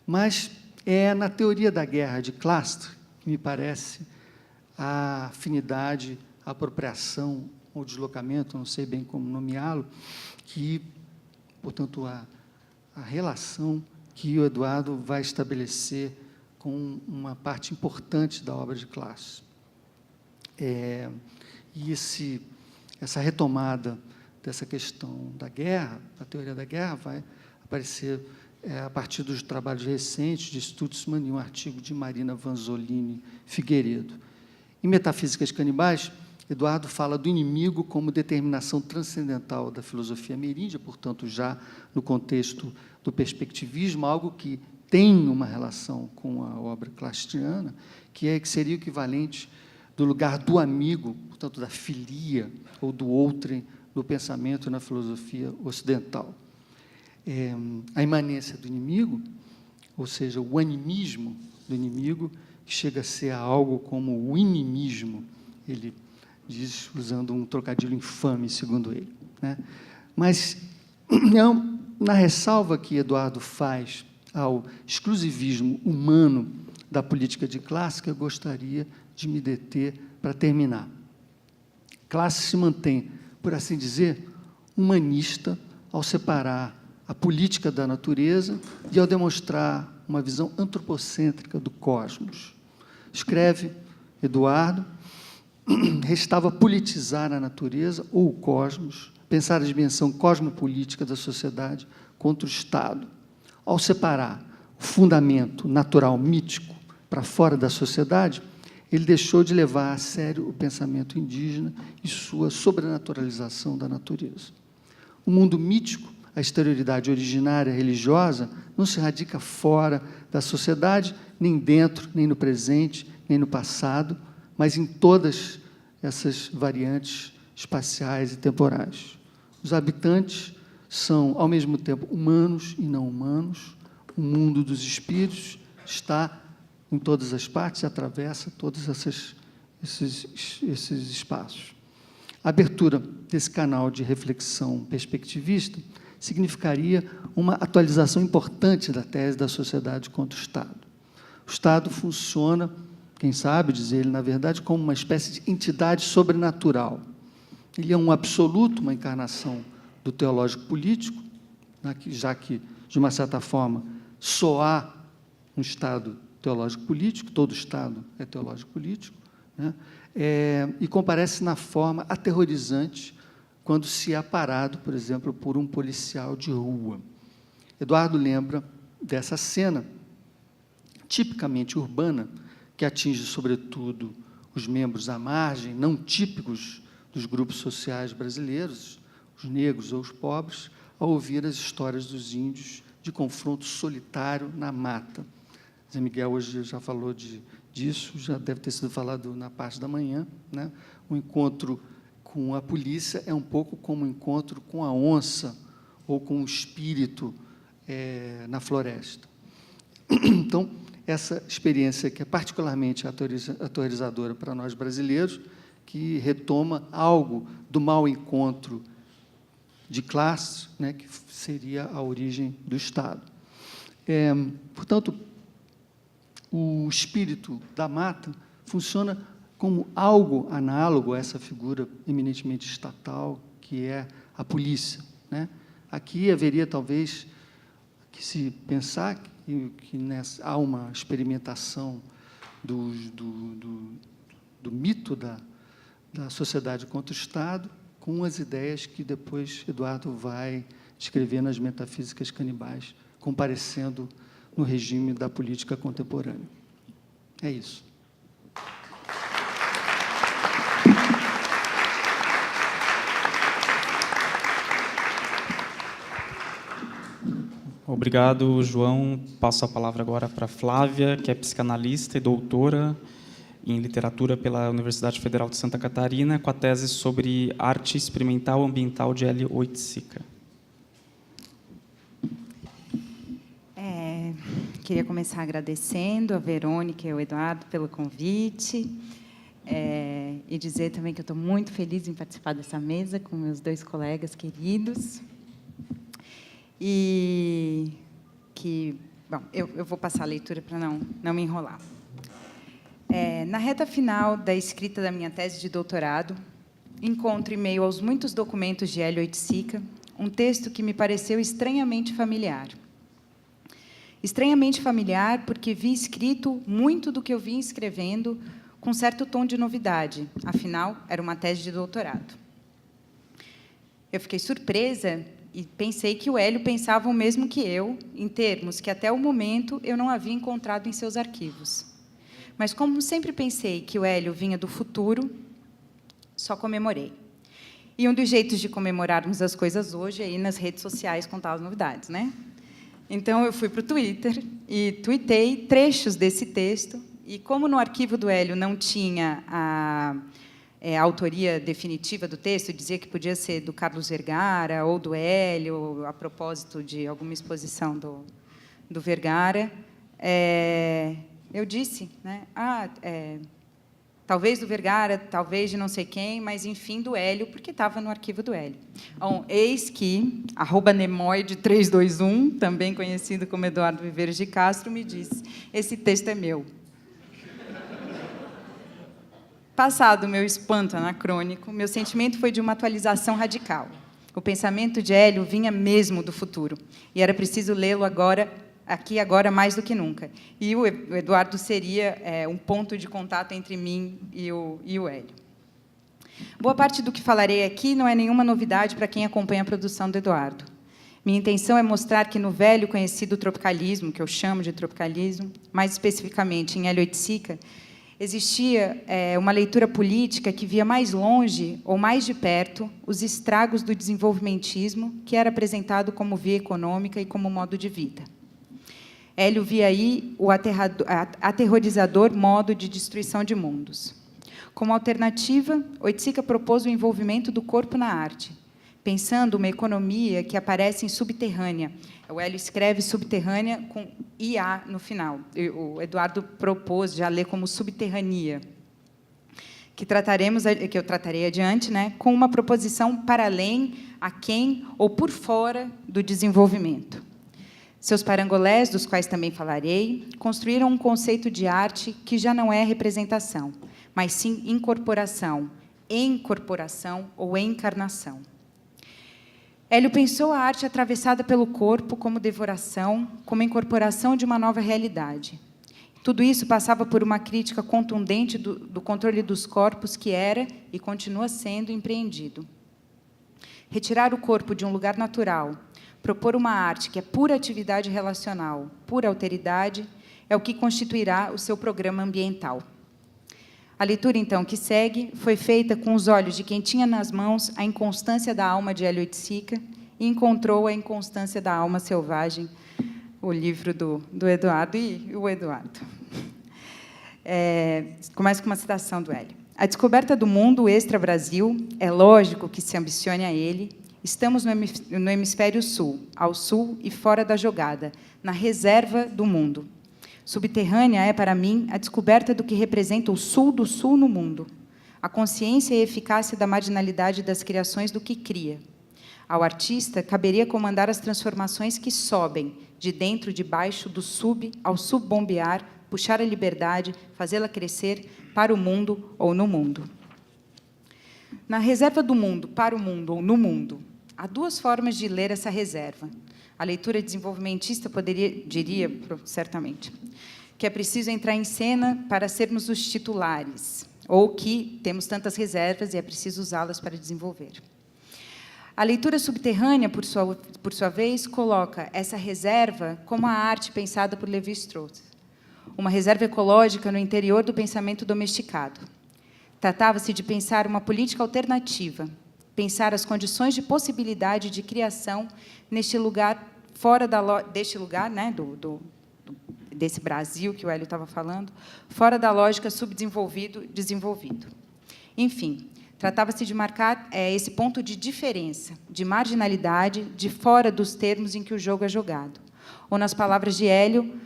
Mas é na teoria da guerra de Clastres que me parece a afinidade, a apropriação ou deslocamento, não sei bem como nomeá-lo, que, portanto, a relação que o Eduardo vai estabelecer com uma parte importante da obra de Clastres. E essa retomada dessa questão da guerra, da teoria da guerra, vai aparecer a partir dos trabalhos recentes de Stutzman e um artigo de Marina Vanzolini Figueiredo. Em Metafísicas Canibais, Eduardo fala do inimigo como determinação transcendental da filosofia ameríndia, portanto, já no contexto do perspectivismo, algo que tem uma relação com a obra clastriana, que seria o equivalente do lugar do amigo, portanto, da filia ou do outrem no pensamento e na filosofia ocidental. A imanência do inimigo, ou seja, o animismo do inimigo, que chega a ser algo como o inimismo, ele diz, usando um trocadilho infame, segundo ele, né? Mas, na ressalva que Eduardo faz ao exclusivismo humano da política de classe, que eu gostaria de me deter para terminar. Classe se mantém, por assim dizer, humanista ao separar a política da natureza e ao demonstrar uma visão antropocêntrica do cosmos. Escreve Eduardo, restava politizar a natureza ou o cosmos, pensar a dimensão cosmopolítica da sociedade contra o Estado. Ao separar o fundamento natural mítico para fora da sociedade, ele deixou de levar a sério o pensamento indígena e sua sobrenaturalização da natureza. O mundo mítico, a exterioridade originária religiosa, não se radica fora da sociedade, nem dentro, nem no presente, nem no passado, mas em todas essas variantes espaciais e temporais. Os habitantes são, ao mesmo tempo, humanos e não humanos. O mundo dos espíritos está em todas as partes e atravessa todos esses espaços. A abertura desse canal de reflexão perspectivista significaria uma atualização importante da tese da sociedade contra o Estado. O Estado funciona, quem sabe, diz ele, na verdade, como uma espécie de entidade sobrenatural. Ele é um absoluto, uma encarnação do teológico-político, já que, de uma certa forma, só há um Estado teológico-político, todo Estado é teológico-político, né? E comparece na forma aterrorizante quando se é parado, por exemplo, por um policial de rua. Eduardo lembra dessa cena tipicamente urbana, que atinge, sobretudo, os membros à margem, não típicos dos grupos sociais brasileiros, os negros ou os pobres, ao ouvir as histórias dos índios de confronto solitário na mata. Zé Miguel hoje já falou disso, já deve ter sido falado na parte da manhã, né? O encontro com a polícia é um pouco como um encontro com a onça ou com o espírito na floresta. Então, essa experiência que é particularmente aterrorizadora para nós brasileiros, que retoma algo do mau encontro de classe, né, que seria a origem do Estado. Portanto, o espírito da mata funciona como algo análogo a essa figura eminentemente estatal, que é a polícia, né? Aqui haveria, talvez, que se pensar que há uma experimentação do mito da sociedade contra o Estado, com as ideias que depois Eduardo vai descrever nas Metafísicas Canibais, comparecendo no regime da política contemporânea. É isso. Obrigado, João. Passo a palavra agora para Flávia, que é psicanalista e doutora em literatura pela Universidade Federal de Santa Catarina, com a tese sobre arte experimental ambiental de Hélio Oiticica. Queria começar agradecendo a Verônica e ao Eduardo pelo convite, e dizer também que eu estou muito feliz em participar dessa mesa com meus 2 colegas queridos. E que, bom, eu vou passar a leitura para não me enrolar. Na reta final da escrita da minha tese de doutorado, encontro, em meio aos muitos documentos de Hélio Oiticica, um texto que me pareceu estranhamente familiar. Estranhamente familiar porque vi escrito muito do que eu vinha escrevendo com certo tom de novidade, afinal, era uma tese de doutorado. Eu fiquei surpresa e pensei que o Hélio pensava o mesmo que eu, em termos que, até o momento, eu não havia encontrado em seus arquivos. Mas, como sempre pensei que o Hélio vinha do futuro, só comemorei. E um dos jeitos de comemorarmos as coisas hoje é ir nas redes sociais contar as novidades, né? Então, eu fui para o Twitter e tuitei trechos desse texto, e como no arquivo do Hélio não tinha a autoria definitiva do texto, dizia que podia ser do Carlos Vergara ou do Hélio, a propósito de alguma exposição do Vergara, eu disse, né, talvez do Vergara, talvez de não sei quem, mas, enfim, do Hélio, porque estava no arquivo do Hélio. Bom, eis que, @nemoide321, também conhecido como Eduardo Viveiros de Castro, me disse, esse texto é meu. Passado o meu espanto anacrônico, meu sentimento foi de uma atualização radical. O pensamento de Hélio vinha mesmo do futuro, e era preciso lê-lo aqui agora mais do que nunca. E o Eduardo seria um ponto de contato entre mim e o Hélio. Boa parte do que falarei aqui não é nenhuma novidade para quem acompanha a produção do Eduardo. Minha intenção é mostrar que, no velho conhecido tropicalismo, que eu chamo de tropicalismo, mais especificamente em Hélio Oiticica, existia uma leitura política que via mais longe ou mais de perto os estragos do desenvolvimentismo, que era apresentado como via econômica e como modo de vida. Hélio via aí o aterrorizador modo de destruição de mundos. Como alternativa, Oiticica propôs o envolvimento do corpo na arte, pensando uma economia que aparece em subterrânea. O Hélio escreve subterrânea com IA no final. O Eduardo propôs já ler como subterrânea, que eu tratarei adiante, né, com uma proposição para além, aquém ou por fora do desenvolvimento. Seus parangolés, dos quais também falarei, construíram um conceito de arte que já não é representação, mas sim incorporação, encorporação ou encarnação. Hélio pensou a arte atravessada pelo corpo como devoração, como incorporação de uma nova realidade. Tudo isso passava por uma crítica contundente do controle dos corpos que era e continua sendo empreendido. Retirar o corpo de um lugar natural, propor uma arte que é pura atividade relacional, pura alteridade, é o que constituirá o seu programa ambiental. A leitura, então, que segue, foi feita com os olhos de quem tinha nas mãos a inconstância da alma de Hélio Oiticica e encontrou a inconstância da alma selvagem, o livro do Eduardo e o Eduardo. Começo com uma citação do Hélio. A descoberta do mundo extra-Brasil, é lógico que se ambicione a ele. Estamos no hemisfério sul, ao sul e fora da jogada, na reserva do mundo. Subterrânea é, para mim, a descoberta do que representa o sul do sul no mundo, a consciência e eficácia da marginalidade das criações do que cria. Ao artista, caberia comandar as transformações que sobem, de dentro, de baixo, do sub ao subbombear, puxar a liberdade, fazê-la crescer para o mundo ou no mundo. Na reserva do mundo, para o mundo ou no mundo, há duas formas de ler essa reserva. A leitura desenvolvimentista diria, certamente, que é preciso entrar em cena para sermos os titulares, ou que temos tantas reservas e é preciso usá-las para desenvolver. A leitura subterrânea, por sua vez, coloca essa reserva como a arte pensada por Lévi-Strauss, uma reserva ecológica no interior do pensamento domesticado. Tratava-se de pensar uma política alternativa, pensar as condições de possibilidade de criação neste lugar fora deste lugar, né, desse Brasil que o Hélio estava falando, fora da lógica subdesenvolvido-desenvolvido. Enfim, tratava-se de marcar esse ponto de diferença, de marginalidade, de fora dos termos em que o jogo é jogado. Ou, nas palavras de Hélio,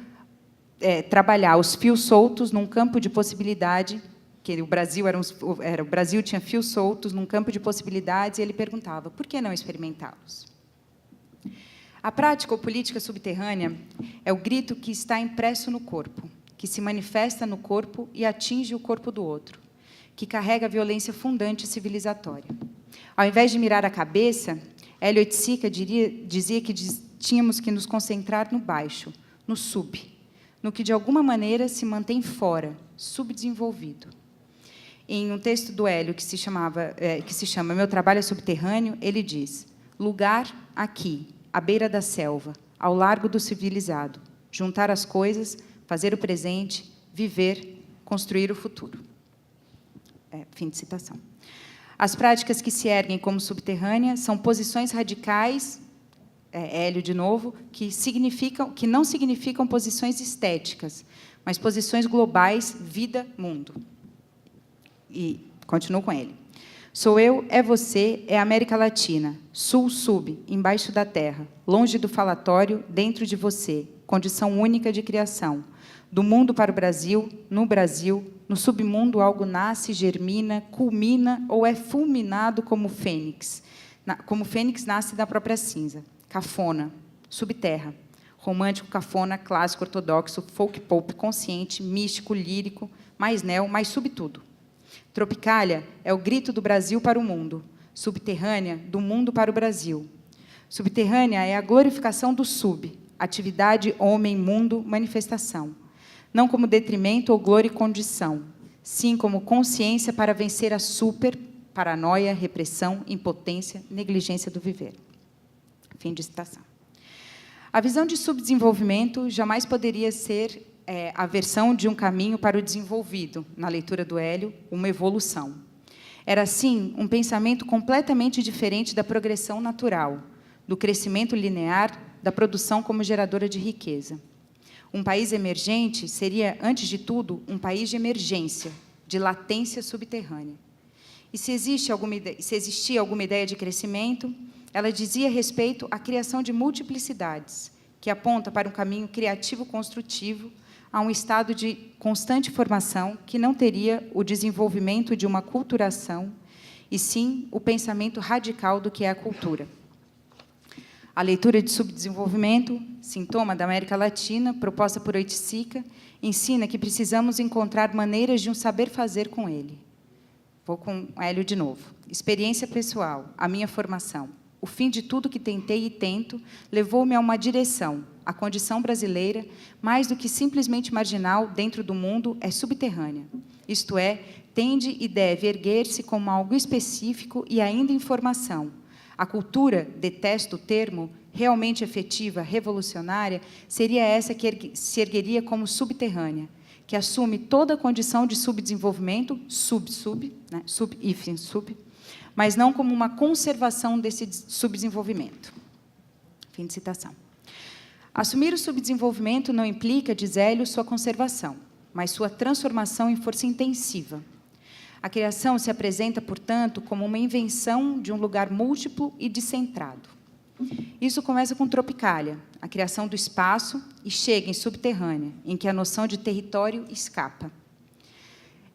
trabalhar os fios soltos num campo de possibilidade, que o Brasil tinha fios soltos num campo de possibilidades, e ele perguntava, por que não experimentá-los? A prática ou política subterrânea é o grito que está impresso no corpo, que se manifesta no corpo e atinge o corpo do outro, que carrega a violência fundante e civilizatória. Ao invés de mirar a cabeça, Hélio Oiticica dizia que tínhamos que nos concentrar no baixo, no sub, no que, de alguma maneira, se mantém fora, subdesenvolvido. Em um texto do Hélio, que se chama Meu Trabalho é Subterrâneo, ele diz, lugar aqui, à beira da selva, ao largo do civilizado, juntar as coisas, fazer o presente, viver, construir o futuro. Fim de citação. As práticas que se erguem como subterrâneas são posições radicais, Hélio de novo, que não significam posições estéticas, mas posições globais, vida, mundo. E continuo com ele. Sou eu, é você, é a América Latina, sul, sub, embaixo da terra, longe do falatório, dentro de você, condição única de criação. Do mundo para o Brasil, no submundo algo nasce, germina, culmina ou é fulminado como fênix. Como fênix nasce da própria cinza. Cafona, subterra. Romântico, cafona, clássico, ortodoxo, folk pop, consciente, místico, lírico, mais neo, mais subtudo. Tropicália é o grito do Brasil para o mundo. Subterrânea, do mundo para o Brasil. Subterrânea é a glorificação do sub, atividade, homem, mundo, manifestação. Não como detrimento ou glória e condição, sim como consciência para vencer a super, paranoia, repressão, impotência, negligência do viver. Fim de citação. A visão de subdesenvolvimento jamais poderia ser a versão de um caminho para o desenvolvido, na leitura do Hélio, uma evolução. Era, assim, um pensamento completamente diferente da progressão natural, do crescimento linear, da produção como geradora de riqueza. Um país emergente seria, antes de tudo, um país de emergência, de latência subterrânea. E se existia alguma ideia de crescimento, ela dizia respeito à criação de multiplicidades, que aponta para um caminho criativo-construtivo, a um estado de constante formação que não teria o desenvolvimento de uma culturação, e sim o pensamento radical do que é a cultura. A leitura de subdesenvolvimento, sintoma da América Latina, proposta por Oiticica, ensina que precisamos encontrar maneiras de um saber fazer com ele. Vou com Hélio de novo. Experiência pessoal, a minha formação. O fim de tudo que tentei e tento levou-me a uma direção. A condição brasileira, mais do que simplesmente marginal dentro do mundo, é subterrânea. Isto é, tende e deve erguer-se como algo específico e ainda em formação. A cultura, detesto o termo, realmente efetiva, revolucionária, seria essa que se ergueria como subterrânea, que assume toda a condição de subdesenvolvimento, sub-sub, né, sub, mas não como uma conservação desse subdesenvolvimento. Fim de citação. Assumir o subdesenvolvimento não implica, diz Hélio, sua conservação, mas sua transformação em força intensiva. A criação se apresenta, portanto, como uma invenção de um lugar múltiplo e descentrado. Isso começa com Tropicália, a criação do espaço, e chega em Subterrânea, em que a noção de território escapa.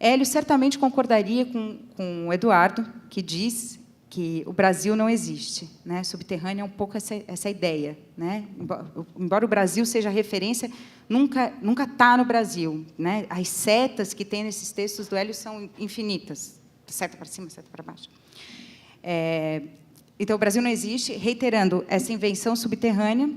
Hélio certamente concordaria com o Eduardo, que diz que o Brasil não existe, né? Subterrânea é um pouco essa ideia, né? Embora o Brasil seja referência, nunca está no Brasil, né? As setas que tem nesses textos do Hélio são infinitas, seta para cima, seta para baixo. Então, o Brasil não existe. Reiterando essa invenção subterrânea,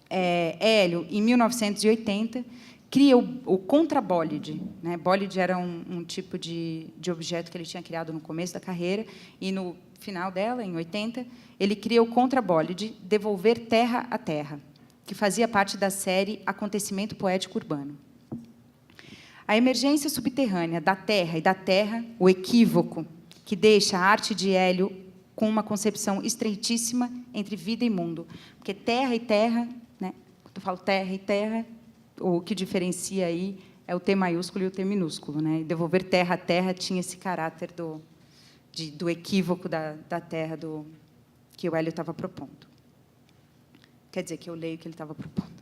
Hélio, em 1980, cria o contrabólide, né? Bólide era um tipo de objeto que ele tinha criado no começo da carreira, e, no final dela, em 80, ele cria o contrabólide, Devolver Terra à Terra, que fazia parte da série Acontecimento Poético Urbano. A emergência subterrânea da terra e da terra, o equívoco que deixa a arte de Hélio com uma concepção estreitíssima entre vida e mundo. Porque terra e terra, né? Quando eu falo terra e terra, o que diferencia aí é o T maiúsculo e o T minúsculo, né? E devolver terra a terra tinha esse caráter do equívoco da terra que o Hélio estava propondo. Quer dizer, que eu leio o que ele estava propondo.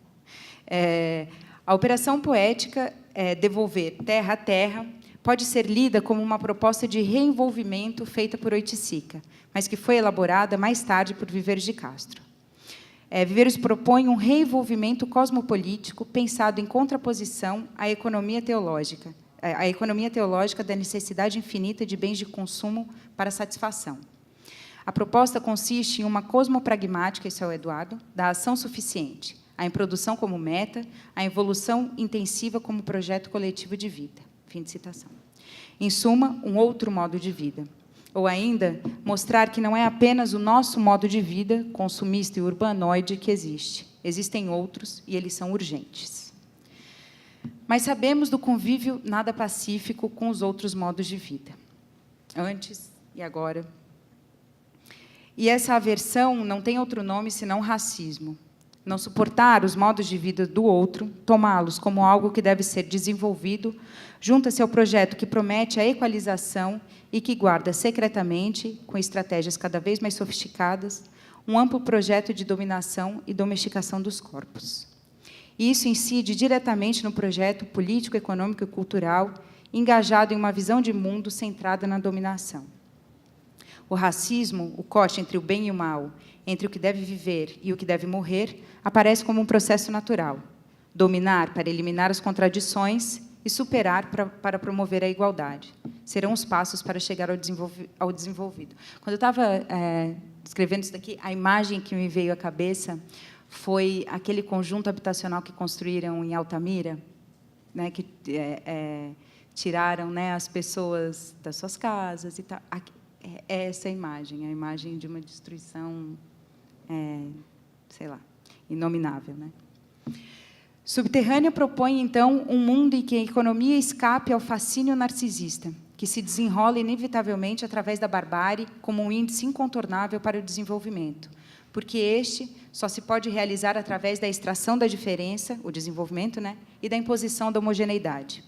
A operação poética, devolver terra a terra, pode ser lida como uma proposta de reenvolvimento feita por Oiticica, mas que foi elaborada mais tarde por Viveiros de Castro. Viveiros propõe um reenvolvimento cosmopolítico pensado em contraposição à economia teológica da necessidade infinita de bens de consumo para satisfação. A proposta consiste em uma cosmopragmática, isso é o Eduardo, da ação suficiente, a improdução como meta, a evolução intensiva como projeto coletivo de vida. Fim de citação. Em suma, um outro modo de vida. Ou ainda, mostrar que não é apenas o nosso modo de vida, consumista e urbanoide, que existe. Existem outros, e eles são urgentes. Mas sabemos do convívio nada pacífico com os outros modos de vida. Antes e agora. E essa aversão não tem outro nome senão racismo. Não suportar os modos de vida do outro, tomá-los como algo que deve ser desenvolvido, junta-se ao projeto que promete a equalização e que guarda secretamente, com estratégias cada vez mais sofisticadas, um amplo projeto de dominação e domesticação dos corpos. E isso incide diretamente no projeto político, econômico e cultural, engajado em uma visão de mundo centrada na dominação. O racismo, o corte entre o bem e o mal, entre o que deve viver e o que deve morrer, aparece como um processo natural. Dominar para eliminar as contradições e superar para promover a igualdade. Serão os passos para chegar ao desenvolvido. Quando eu estava escrevendo isso daqui, a imagem que me veio à cabeça foi aquele conjunto habitacional que construíram em Altamira, né, que tiraram, né, as pessoas das suas casas e tal. É essa imagem, a imagem de uma destruição, sei lá, inominável, né? Subterrânea propõe, então, um mundo em que a economia escape ao fascínio narcisista, que se desenrola inevitavelmente através da barbárie como um índice incontornável para o desenvolvimento, porque este só se pode realizar através da extração da diferença, o desenvolvimento, né, e da imposição da homogeneidade.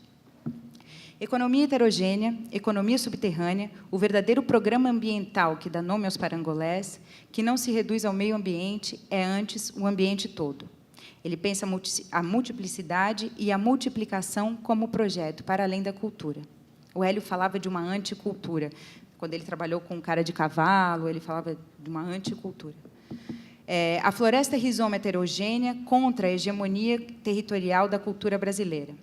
Economia heterogênea, economia subterrânea, o verdadeiro programa ambiental que dá nome aos parangolés, que não se reduz ao meio ambiente, é antes o ambiente todo. Ele pensa a multiplicidade e a multiplicação como projeto, para além da cultura. O Hélio falava de uma anticultura. Quando ele trabalhou com cara de cavalo, ele falava de uma anticultura. A floresta rizoma heterogênea contra a hegemonia territorial da cultura brasileira.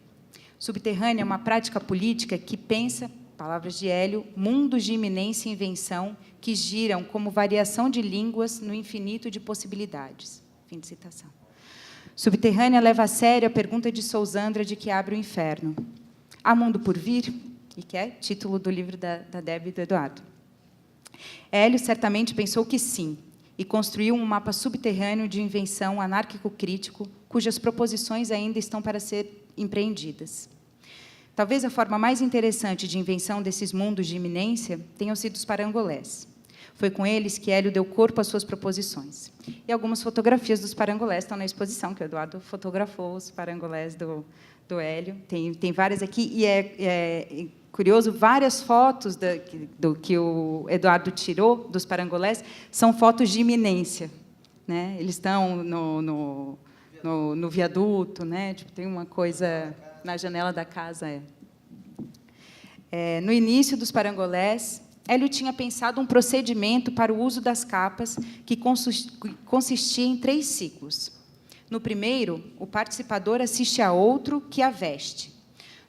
Subterrânea é uma prática política que pensa, palavras de Hélio, mundos de iminência e invenção que giram como variação de línguas no infinito de possibilidades. Fim de citação. Subterrânea leva a sério a pergunta de Sousandra de que abre o inferno. Há mundo por vir? E que é título do livro da Débora e do Eduardo. Hélio certamente pensou que sim, e construiu um mapa subterrâneo de invenção anárquico-crítico, cujas proposições ainda estão para ser empreendidas. Talvez a forma mais interessante de invenção desses mundos de iminência tenham sido os parangolés. Foi com eles que Hélio deu corpo às suas proposições. E algumas fotografias dos parangolés estão na exposição, que o Eduardo fotografou os parangolés do Hélio. Tem várias aqui, e é curioso, várias fotos do que o Eduardo tirou dos parangolés são fotos de iminência, né? Eles estão no viaduto, né? Tipo, tem uma coisa na janela da casa. No início dos parangolés, Hélio tinha pensado um procedimento para o uso das capas que consistia em 3 ciclos. No primeiro, o participador assiste a outro que a veste.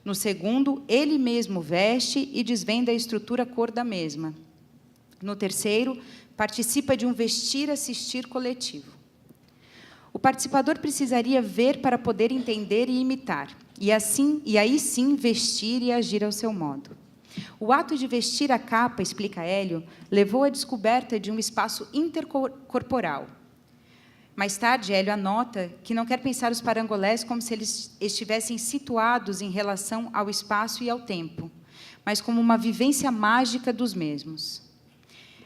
No segundo, ele mesmo veste e desvenda a estrutura cor da mesma. No terceiro, participa de um vestir-assistir coletivo. O participador precisaria ver para poder entender e imitar, e aí sim vestir e agir ao seu modo. O ato de vestir a capa, explica Hélio, levou à descoberta de um espaço intercorporal. Mais tarde, Hélio anota que não quer pensar os parangolés como se eles estivessem situados em relação ao espaço e ao tempo, mas como uma vivência mágica dos mesmos.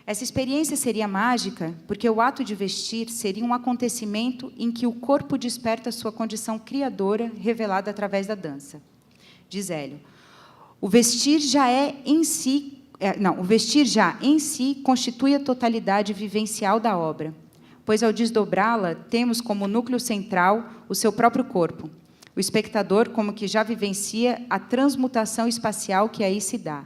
Essa experiência seria mágica porque o ato de vestir seria um acontecimento em que o corpo desperta sua condição criadora, revelada através da dança. Diz Hélio, o vestir já em si constitui a totalidade vivencial da obra, pois, ao desdobrá-la, temos como núcleo central o seu próprio corpo, o espectador como que já vivencia a transmutação espacial que aí se dá.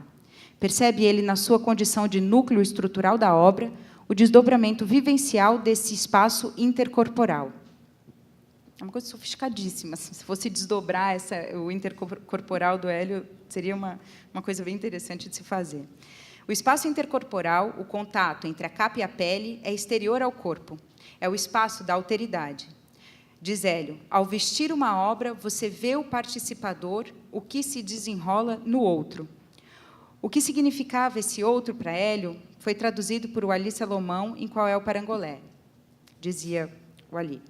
Percebe ele, na sua condição de núcleo estrutural da obra, o desdobramento vivencial desse espaço intercorporal. É uma coisa sofisticadíssima. Se fosse desdobrar o intercorporal do Hélio, seria uma coisa bem interessante de se fazer. O espaço intercorporal, o contato entre a capa e a pele, é exterior ao corpo. É o espaço da alteridade. Diz Hélio, ao vestir uma obra, você vê o participador, o que se desenrola no outro. O que significava esse outro para Hélio foi traduzido por Wally Salomão em Qual é o Parangolé? Dizia Wally.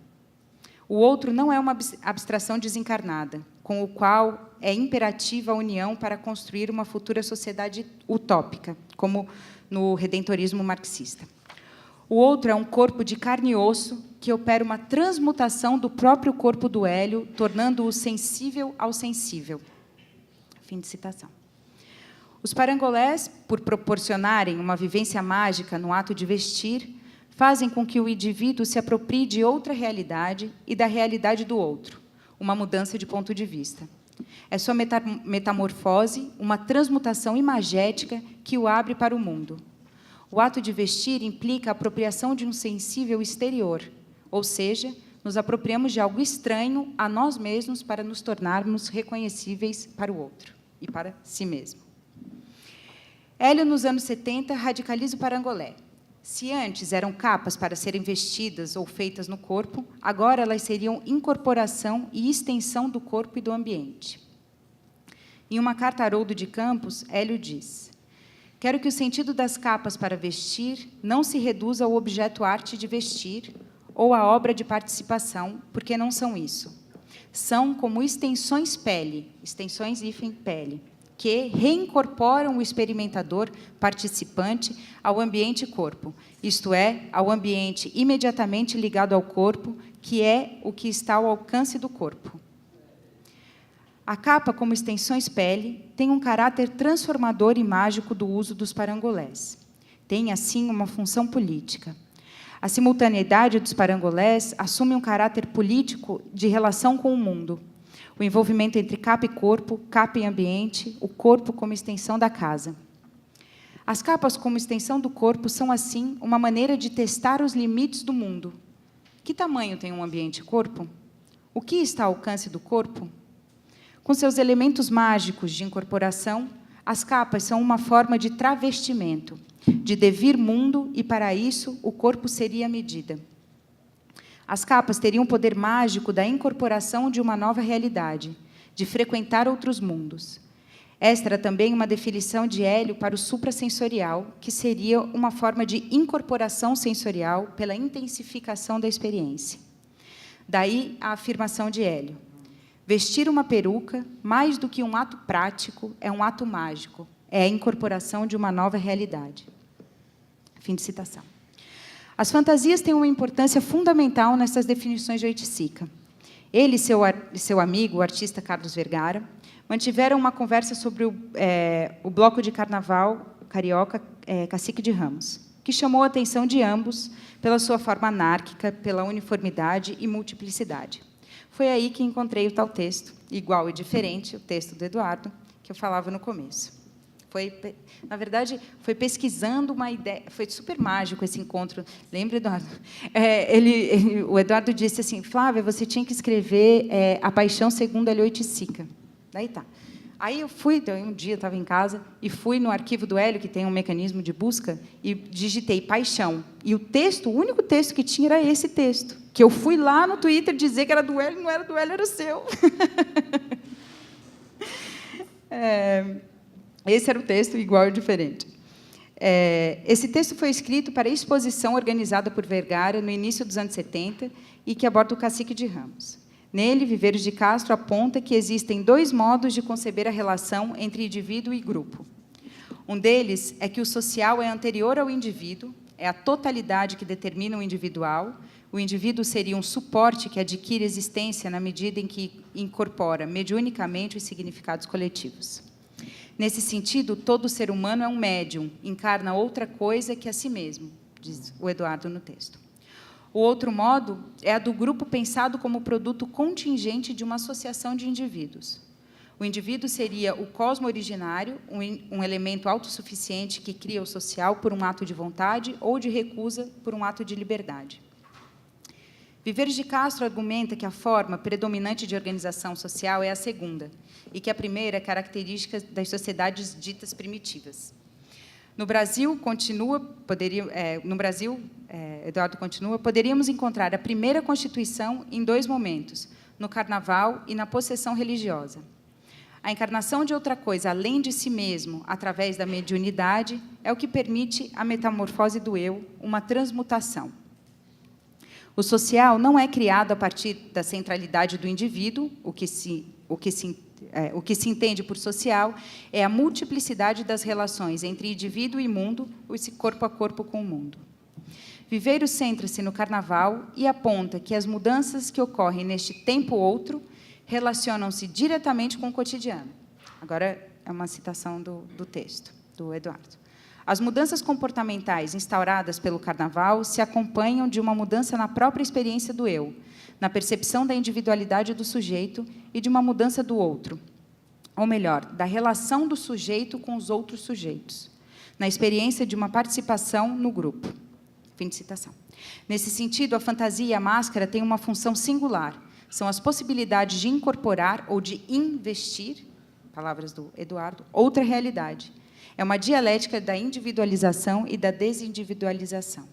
O outro não é uma abstração desencarnada, com o qual é imperativa a união para construir uma futura sociedade utópica, como no redentorismo marxista. O outro é um corpo de carne e osso que opera uma transmutação do próprio corpo do Hélio, tornando-o sensível ao sensível. Fim de citação. Os parangolés, por proporcionarem uma vivência mágica no ato de vestir, fazem com que o indivíduo se aproprie de outra realidade e da realidade do outro, uma mudança de ponto de vista. É sua metamorfose, uma transmutação imagética que o abre para o mundo. O ato de vestir implica a apropriação de um sensível exterior, ou seja, nos apropriamos de algo estranho a nós mesmos para nos tornarmos reconhecíveis para o outro e para si mesmo. Hélio, nos anos 70, radicaliza o parangolé. Se antes eram capas para serem vestidas ou feitas no corpo, agora elas seriam incorporação e extensão do corpo e do ambiente. Em uma carta a Haroldo de Campos, Hélio diz: quero que o sentido das capas para vestir não se reduza ao objeto arte de vestir ou à obra de participação, porque não são isso. São como extensões pele, extensões hífen pele, que reincorporam o experimentador participante ao ambiente corpo, isto é, ao ambiente imediatamente ligado ao corpo, que é o que está ao alcance do corpo. A capa, como extensões pele, tem um caráter transformador e mágico do uso dos parangolés. Tem, assim, uma função política. A simultaneidade dos parangolés assume um caráter político de relação com o mundo. O envolvimento entre capa e ambiente, o corpo como extensão da casa. As capas como extensão do corpo são, assim, uma maneira de testar os limites do mundo. Que tamanho tem um ambiente-corpo? O que está ao alcance do corpo? Com seus elementos mágicos de incorporação, as capas são uma forma de travestimento, de devir mundo, e, para isso, o corpo seria a medida. As capas teriam o poder mágico da incorporação de uma nova realidade, de frequentar outros mundos. Esta era também uma definição de Hélio para o suprassensorial, que seria uma forma de incorporação sensorial pela intensificação da experiência. Daí a afirmação de Hélio: vestir uma peruca, mais do que um ato prático, é um ato mágico, é a incorporação de uma nova realidade. Fim de citação. As fantasias têm uma importância fundamental nessas definições de Oiticica. Ele e seu amigo, o artista Carlos Vergara, mantiveram uma conversa sobre o bloco de carnaval carioca Cacique de Ramos, que chamou a atenção de ambos pela sua forma anárquica, pela uniformidade e multiplicidade. Foi aí que encontrei o tal texto, igual e diferente, o texto do Eduardo, que eu falava no começo. Na verdade, foi pesquisando uma ideia, foi super mágico esse encontro. Lembra, Eduardo? O Eduardo disse assim: Flávia, você tinha que escrever A Paixão segundo Hélio Oiticica. Daí tá. Aí eu fui, um dia estava em casa, e fui no arquivo do Hélio, que tem um mecanismo de busca, e digitei paixão. E o único texto que tinha era esse texto, que eu fui lá no Twitter dizer que era do Hélio, não era do Hélio, era o seu. Esse era o texto, igual e diferente. Esse texto foi escrito para a exposição organizada por Vergara no início dos anos 70 e que aborda o Cacique de Ramos. Nele, Viveiros de Castro aponta que existem dois modos de conceber a relação entre indivíduo e grupo. Um deles é que o social é anterior ao indivíduo, é a totalidade que determina o individual. O indivíduo seria um suporte que adquire existência na medida em que incorpora mediunicamente os significados coletivos. Nesse sentido, todo ser humano é um médium, encarna outra coisa que a si mesmo, diz o Eduardo no texto. O outro modo é a do grupo pensado como produto contingente de uma associação de indivíduos. O indivíduo seria o cosmo originário, um elemento autossuficiente que cria o social por um ato de vontade ou de recusa por um ato de liberdade. Viveres de Castro argumenta que a forma predominante de organização social é a segunda, e que a primeira é característica das sociedades ditas primitivas. No Brasil, Eduardo continua, poderíamos encontrar a primeira Constituição em 2 momentos, no Carnaval e na possessão religiosa. A encarnação de outra coisa, além de si mesmo, através da mediunidade, é o que permite a metamorfose do eu, uma transmutação. O social não é criado a partir da centralidade do indivíduo, o que se entende por social é a multiplicidade das relações entre indivíduo e mundo, ou esse corpo a corpo com o mundo. Viveiro centra-se no Carnaval e aponta que as mudanças que ocorrem neste tempo outro relacionam-se diretamente com o cotidiano. Agora é uma citação do texto, do Eduardo. As mudanças comportamentais instauradas pelo Carnaval se acompanham de uma mudança na própria experiência do eu, na percepção da individualidade do sujeito e de uma mudança do outro, ou melhor, da relação do sujeito com os outros sujeitos, na experiência de uma participação no grupo. Fim de citação. Nesse sentido, a fantasia e a máscara têm uma função singular. São as possibilidades de incorporar ou de investir, palavras do Eduardo, outra realidade. É uma dialética da individualização e da desindividualização.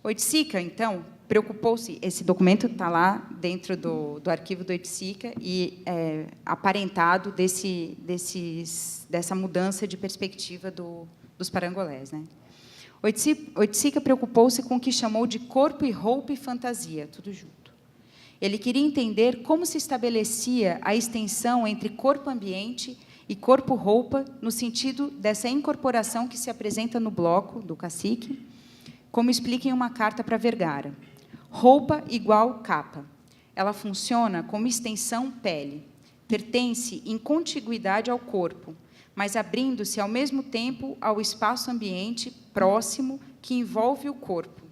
Oiticica, então, preocupou-se, esse documento está lá dentro do arquivo do Oiticica e é aparentado dessa mudança de perspectiva dos parangolés, né? Oiticica preocupou-se com o que chamou de corpo e roupa e fantasia, tudo junto. Ele queria entender como se estabelecia a extensão entre corpo-ambiente e corpo-roupa, no sentido dessa incorporação que se apresenta no bloco do Cacique, como explica em uma carta para Vergara. Roupa igual capa. Ela funciona como extensão pele. Pertence em contiguidade ao corpo, mas abrindo-se ao mesmo tempo ao espaço-ambiente próximo que envolve o corpo.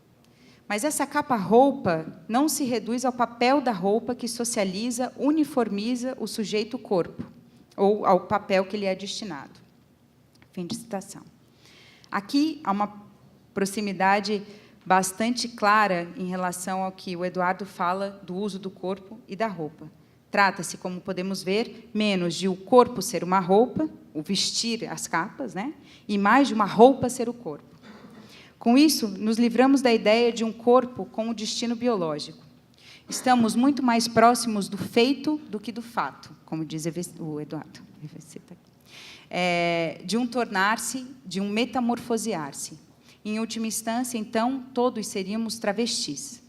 Mas essa capa-roupa não se reduz ao papel da roupa que socializa, uniformiza o sujeito-corpo, ou ao papel que lhe é destinado. Fim de citação. Aqui há uma proximidade bastante clara em relação ao que o Eduardo fala do uso do corpo e da roupa. Trata-se, como podemos ver, menos de o corpo ser uma roupa, o vestir as capas, né? E mais de uma roupa ser o corpo. Com isso, nos livramos da ideia de um corpo com um destino biológico. Estamos muito mais próximos do feito do que do fato, como diz o Eduardo. De um tornar-se, de um metamorfosear-se. Em última instância, então, todos seríamos travestis.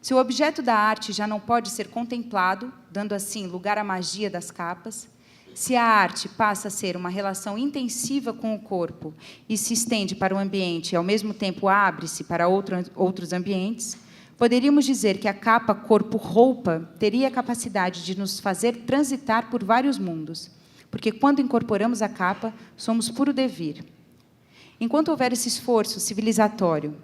Se o objeto da arte já não pode ser contemplado, dando assim lugar à magia das capas, se a arte passa a ser uma relação intensiva com o corpo e se estende para o ambiente e, ao mesmo tempo, abre-se para outros ambientes, poderíamos dizer que a capa corpo-roupa teria a capacidade de nos fazer transitar por vários mundos, porque, quando incorporamos a capa, somos puro devir. Enquanto houver esse esforço civilizatório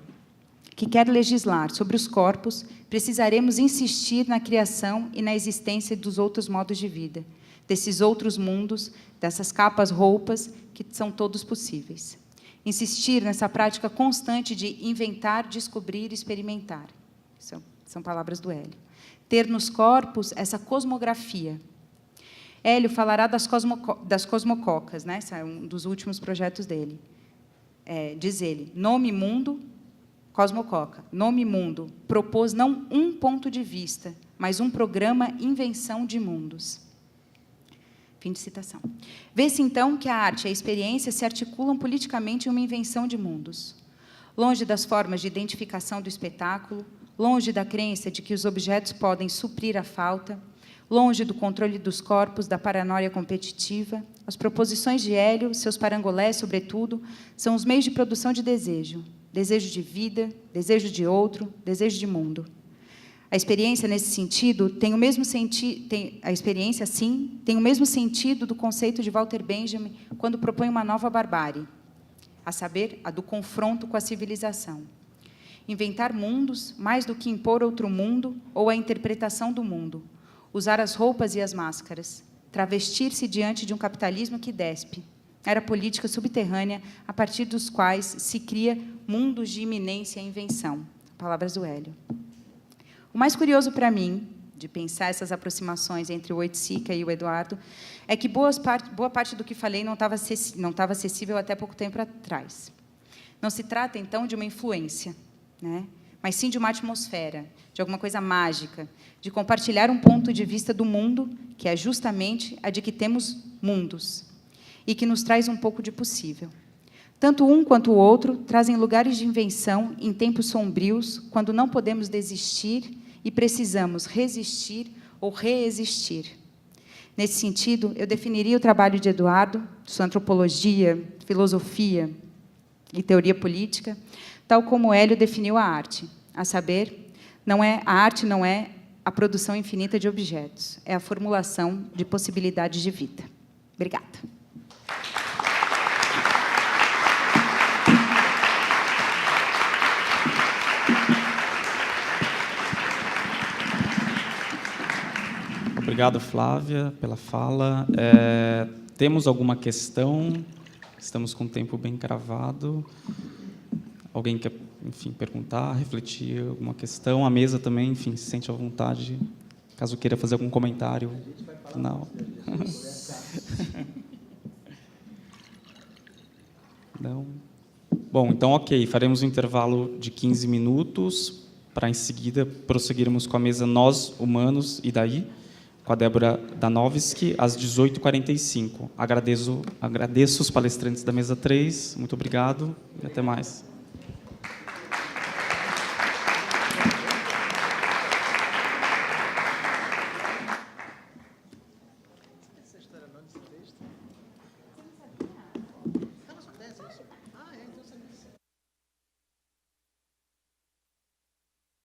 que quer legislar sobre os corpos, precisaremos insistir na criação e na existência dos outros modos de vida, desses outros mundos, dessas capas-roupas, que são todos possíveis. Insistir nessa prática constante de inventar, descobrir, experimentar. São palavras do Hélio. Ter nos corpos essa cosmografia. Hélio falará das cosmococas, né? Esse é um dos últimos projetos dele. Diz ele, nome mundo, cosmococa, nome mundo, propôs não um ponto de vista, mas um programa invenção de mundos. Fim de citação. Vê-se, então, que a arte e a experiência se articulam politicamente em uma invenção de mundos. Longe das formas de identificação do espetáculo, longe da crença de que os objetos podem suprir a falta, longe do controle dos corpos, da paranoia competitiva. As proposições de Hélio, seus parangolés, sobretudo, são os meios de produção de desejo. Desejo de vida, desejo de outro, desejo de mundo. A experiência, nesse sentido, tem o mesmo sentido. A experiência, sim, tem o mesmo sentido do conceito de Walter Benjamin quando propõe uma nova barbárie, a saber, a do confronto com a civilização. Inventar mundos, mais do que impor outro mundo ou a interpretação do mundo. Usar as roupas e as máscaras. Travestir-se diante de um capitalismo que despe. Era política subterrânea a partir dos quais se cria mundos de iminência e invenção. Palavras do Hélio. O mais curioso para mim, de pensar essas aproximações entre o Oiticica e o Eduardo, é que boa parte do que falei não estava acessível até pouco tempo atrás. Não se trata, então, de uma influência, né? Mas sim de uma atmosfera, de alguma coisa mágica, de compartilhar um ponto de vista do mundo, que é justamente a de que temos mundos, e que nos traz um pouco de possível. Tanto um quanto o outro trazem lugares de invenção em tempos sombrios, quando não podemos desistir e precisamos resistir ou reexistir. Nesse sentido, eu definiria o trabalho de Eduardo, sua antropologia, filosofia e teoria política, tal como Hélio definiu a arte, a saber, a arte não é a produção infinita de objetos, é a formulação de possibilidades de vida. Obrigada. Obrigado, Flávia, pela fala. Temos alguma questão? Estamos com o tempo bem cravado. Alguém quer, enfim, perguntar, refletir alguma questão? A mesa também, enfim, se sente à vontade, caso queira fazer algum comentário final. Não? Bom, então, ok, faremos um intervalo de 15 minutos para, em seguida, prosseguirmos com a mesa Nós, Humanos, e daí? Com a Débora Danowski, às 18h45. Agradeço os palestrantes da mesa 3, muito obrigado e até mais.